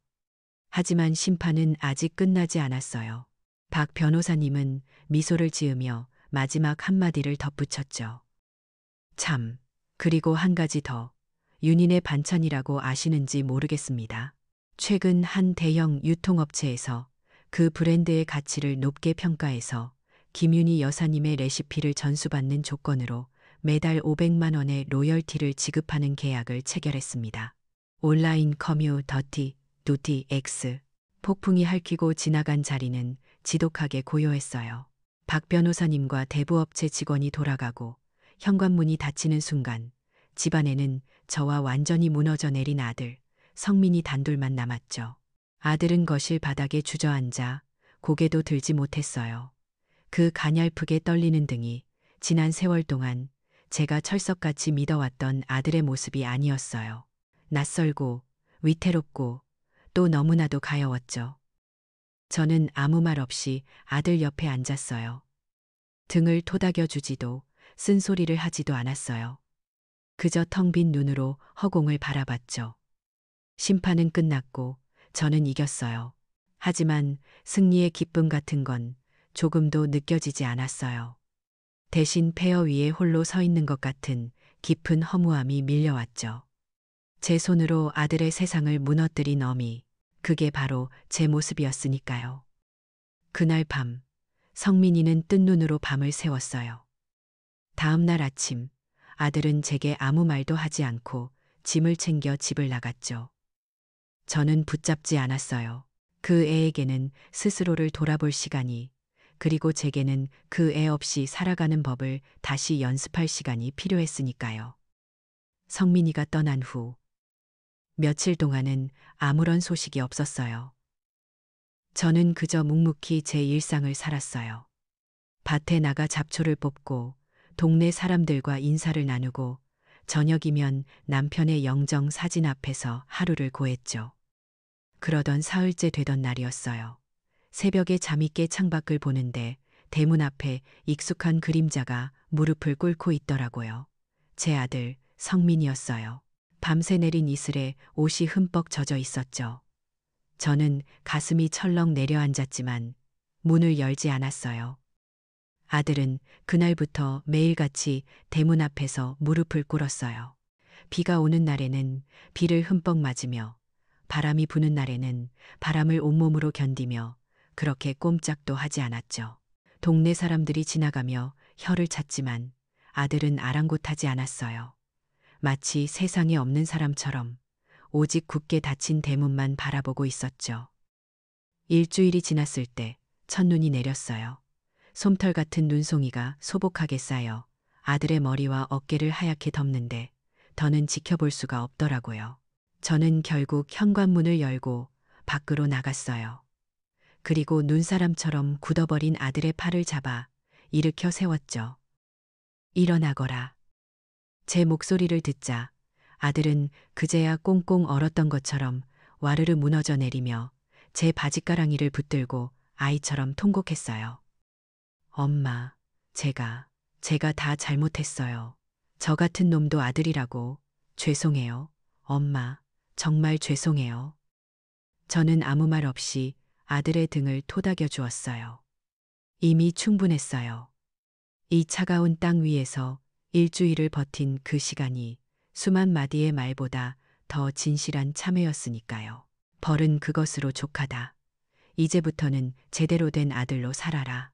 하지만 심판은 아직 끝나지 않았어요. 박 변호사님은 미소를 지으며 마지막 한마디를 덧붙였죠. 참, 그리고 한 가지 더. 윤인의 반찬이라고 아시는지 모르겠습니다. 최근 한 대형 유통업체에서 그 브랜드의 가치를 높게 평가해서 김윤희 여사님의 레시피를 전수받는 조건으로 매달 500만 원의 로열티를 지급하는 계약을 체결했습니다. 온라인 커뮤 더티 도티 X 폭풍이 핥히고 지나간 자리는 지독하게 고요했어요. 박 변호사님과 대부업체 직원이 돌아가고 현관문이 닫히는 순간 집안에는 저와 완전히 무너져 내린 아들 성민이 단둘만 남았죠. 아들은 거실 바닥에 주저앉아 고개도 들지 못했어요. 그 가냘프게 떨리는 등이 지난 세월 동안 제가 철석같이 믿어왔던 아들의 모습이 아니었어요. 낯설고 위태롭고 또 너무나도 가여웠죠. 저는 아무 말 없이 아들 옆에 앉았어요. 등을 토닥여 주지도 쓴소리를 하지도 않았어요. 그저 텅 빈 눈으로 허공을 바라봤죠. 심판은 끝났고 저는 이겼어요. 하지만 승리의 기쁨 같은 건 조금도 느껴지지 않았어요. 대신 폐허 위에 홀로 서 있는 것 같은 깊은 허무함이 밀려왔죠. 제 손으로 아들의 세상을 무너뜨린 어미, 그게 바로 제 모습이었으니까요. 그날 밤, 성민이는 뜬 눈으로 밤을 새웠어요. 다음 날 아침, 아들은 제게 아무 말도 하지 않고 짐을 챙겨 집을 나갔죠. 저는 붙잡지 않았어요. 그 애에게는 스스로를 돌아볼 시간이, 그리고 제게는 그 애 없이 살아가는 법을 다시 연습할 시간이 필요했으니까요. 성민이가 떠난 후 며칠 동안은 아무런 소식이 없었어요. 저는 그저 묵묵히 제 일상을 살았어요. 밭에 나가 잡초를 뽑고 동네 사람들과 인사를 나누고 저녁이면 남편의 영정 사진 앞에서 하루를 고했죠. 그러던 사흘째 되던 날이었어요. 새벽에 잠이 깨 창밖을 보는데 대문 앞에 익숙한 그림자가 무릎을 꿇고 있더라고요. 제 아들 성민이었어요. 밤새 내린 이슬에 옷이 흠뻑 젖어 있었죠. 저는 가슴이 철렁 내려앉았지만 문을 열지 않았어요. 아들은 그날부터 매일같이 대문 앞에서 무릎을 꿇었어요. 비가 오는 날에는 비를 흠뻑 맞으며 바람이 부는 날에는 바람을 온몸으로 견디며 그렇게 꼼짝도 하지 않았죠. 동네 사람들이 지나가며 혀를 찼지만 아들은 아랑곳하지 않았어요. 마치 세상에 없는 사람처럼 오직 굳게 닫힌 대문만 바라보고 있었죠. 일주일이 지났을 때 첫눈이 내렸어요. 솜털 같은 눈송이가 소복하게 쌓여 아들의 머리와 어깨를 하얗게 덮는데 더는 지켜볼 수가 없더라고요. 저는 결국 현관문을 열고 밖으로 나갔어요. 그리고 눈사람처럼 굳어버린 아들의 팔을 잡아 일으켜 세웠죠. 일어나거라. 제 목소리를 듣자 아들은 그제야 꽁꽁 얼었던 것처럼 와르르 무너져 내리며 제 바짓가랑이를 붙들고 아이처럼 통곡했어요. 엄마, 제가 다 잘못했어요. 저 같은 놈도 아들이라고. 죄송해요. 엄마, 정말 죄송해요. 저는 아무 말 없이 아들의 등을 토닥여 주었어요. 이미 충분했어요. 이 차가운 땅 위에서 일주일을 버틴 그 시간이 수만 마디의 말보다 더 진실한 참회였으니까요. 벌은 그것으로 족하다. 이제부터는 제대로 된 아들로 살아라.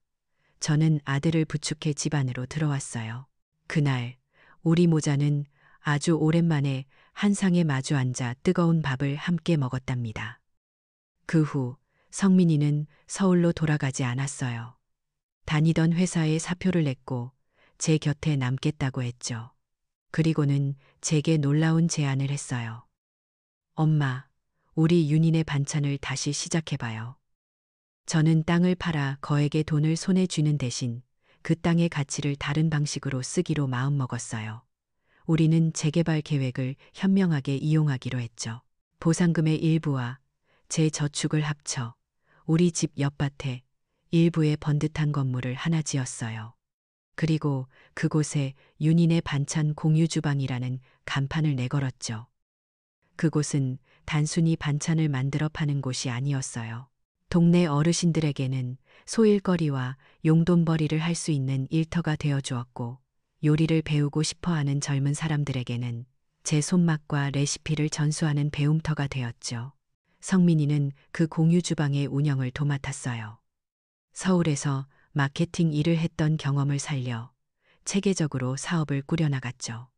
저는 아들을 부축해 집 안으로 들어왔어요. 그날 우리 모자는 아주 오랜만에 한 상에 마주 앉아 뜨거운 밥을 함께 먹었답니다. 그 후 성민이는 서울로 돌아가지 않았어요. 다니던 회사에 사표를 냈고 제 곁에 남겠다고 했죠. 그리고는 제게 놀라운 제안을 했어요. 엄마, 우리 윤인의 반찬을 다시 시작해봐요. 저는 땅을 팔아 거액의 돈을 손에 쥐는 대신 그 땅의 가치를 다른 방식으로 쓰기로 마음먹었어요. 우리는 재개발 계획을 현명하게 이용하기로 했죠. 보상금의 일부와 제 저축을 합쳐 우리 집 옆밭에 일부의 번듯한 건물을 하나 지었어요. 그리고 그곳에 윤인의 반찬 공유주방이라는 간판을 내걸었죠. 그곳은 단순히 반찬을 만들어 파는 곳이 아니었어요. 동네 어르신들에게는 소일거리와 용돈벌이를 할 수 있는 일터가 되어 주었고, 요리를 배우고 싶어 하는 젊은 사람들에게는 제 손맛과 레시피를 전수하는 배움터가 되었죠. 성민이는 그 공유 주방의 운영을 도맡았어요. 서울에서 마케팅 일을 했던 경험을 살려 체계적으로 사업을 꾸려나갔죠.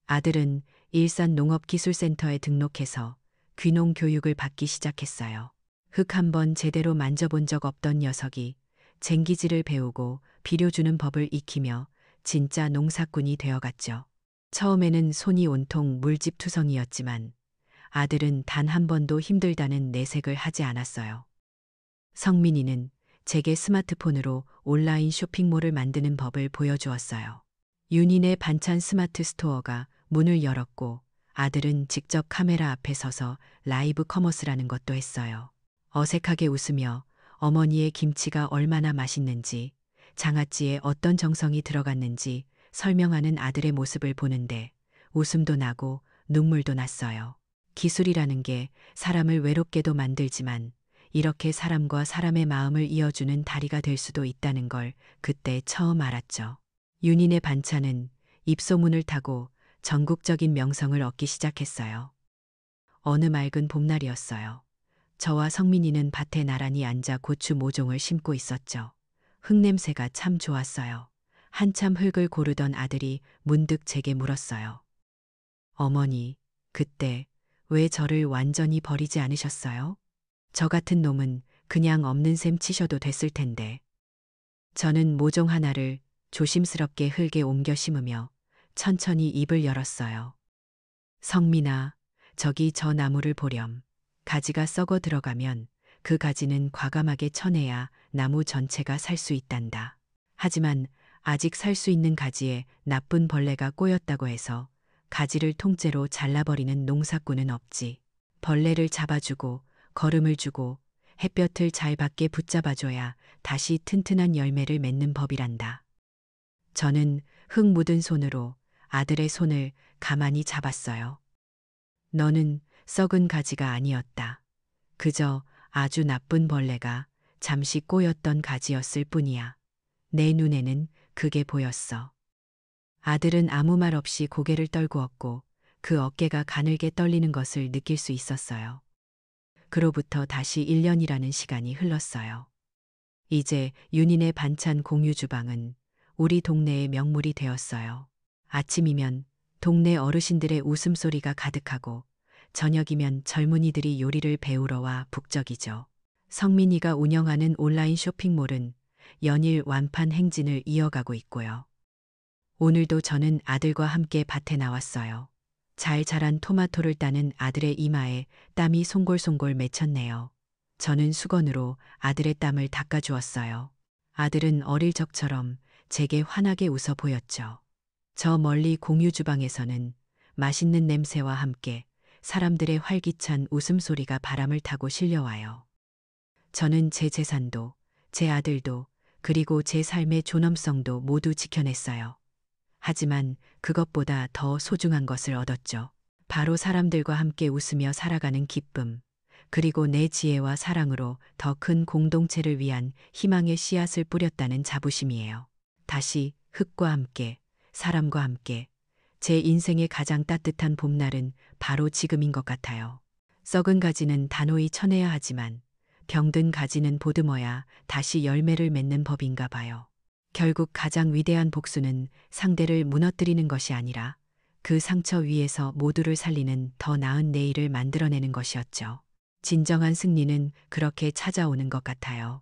아들은 일산 농업기술센터에 등록해서 귀농 교육을 받기 시작했어요. 흙 한번 제대로 만져본 적 없던 녀석이 쟁기질을 배우고 비료 주는 법을 익히며 진짜 농사꾼이 되어갔죠. 처음에는 손이 온통 물집투성이었지만 아들은 단 한 번도 힘들다는 내색을 하지 않았어요. 성민이는 제게 스마트폰으로 온라인 쇼핑몰을 만드는 법을 보여주었어요. 윤인의 반찬 스마트 스토어가 문을 열었고 아들은 직접 카메라 앞에 서서 라이브 커머스라는 것도 했어요. 어색하게 웃으며 어머니의 김치가 얼마나 맛있는지, 장아찌에 어떤 정성이 들어갔는지 설명하는 아들의 모습을 보는데 웃음도 나고 눈물도 났어요. 기술이라는 게 사람을 외롭게도 만들지만 이렇게 사람과 사람의 마음을 이어주는 다리가 될 수도 있다는 걸 그때 처음 알았죠. 윤인의 반찬은 입소문을 타고 전국적인 명성을 얻기 시작했어요. 어느 맑은 봄날이었어요. 저와 성민이는 밭에 나란히 앉아 고추 모종을 심고 있었죠. 흙냄새가 참 좋았어요. 한참 흙을 고르던 아들이 문득 제게 물었어요. 어머니, 그때 왜 저를 완전히 버리지 않으셨어요? 저 같은 놈은 그냥 없는 셈 치셔도 됐을 텐데. 저는 모종 하나를 조심스럽게 흙에 옮겨 심으며 천천히 입을 열었어요. 성민아, 저기 저 나무를 보렴. 가지가 썩어 들어가면 그 가지는 과감하게 쳐내야 나무 전체가 살 수 있단다. 하지만 아직 살 수 있는 가지에 나쁜 벌레가 꼬였다고 해서 가지를 통째로 잘라버리는 농사꾼은 없지. 벌레를 잡아주고 거름을 주고 햇볕을 잘 받게 붙잡아줘야 다시 튼튼한 열매를 맺는 법이란다. 저는 흙 묻은 손으로 아들의 손을 가만히 잡았어요. 너는 썩은 가지가 아니었다. 그저 아주 나쁜 벌레가 잠시 꼬였던 가지였을 뿐이야. 내 눈에는 그게 보였어. 아들은 아무 말 없이 고개를 떨구었고 그 어깨가 가늘게 떨리는 것을 느낄 수 있었어요. 그로부터 다시 1년이라는 시간이 흘렀어요. 이제 윤인의 반찬 공유 주방은 우리 동네의 명물이 되었어요. 아침이면 동네 어르신들의 웃음소리가 가득하고 저녁이면 젊은이들이 요리를 배우러 와 북적이죠. 성민이가 운영하는 온라인 쇼핑몰은 연일 완판 행진을 이어가고 있고요. 오늘도 저는 아들과 함께 밭에 나왔어요. 잘 자란 토마토를 따는 아들의 이마에 땀이 송골송골 맺혔네요. 저는 수건으로 아들의 땀을 닦아주었어요. 아들은 어릴 적처럼 제게 환하게 웃어 보였죠. 저 멀리 공유 주방에서는 맛있는 냄새와 함께 사람들의 활기찬 웃음소리가 바람을 타고 실려와요. 저는 제 재산도, 제 아들도, 그리고 제 삶의 존엄성도 모두 지켜냈어요. 하지만 그것보다 더 소중한 것을 얻었죠. 바로 사람들과 함께 웃으며 살아가는 기쁨, 그리고 내 지혜와 사랑으로 더 큰 공동체를 위한 희망의 씨앗을 뿌렸다는 자부심이에요. 다시 흙과 함께, 사람과 함께, 제 인생의 가장 따뜻한 봄날은 바로 지금인 것 같아요. 썩은 가지는 단호히 쳐내야 하지만 병든 가지는 보듬어야 다시 열매를 맺는 법인가 봐요. 결국 가장 위대한 복수는 상대를 무너뜨리는 것이 아니라 그 상처 위에서 모두를 살리는 더 나은 내일을 만들어내는 것이었죠. 진정한 승리는 그렇게 찾아오는 것 같아요.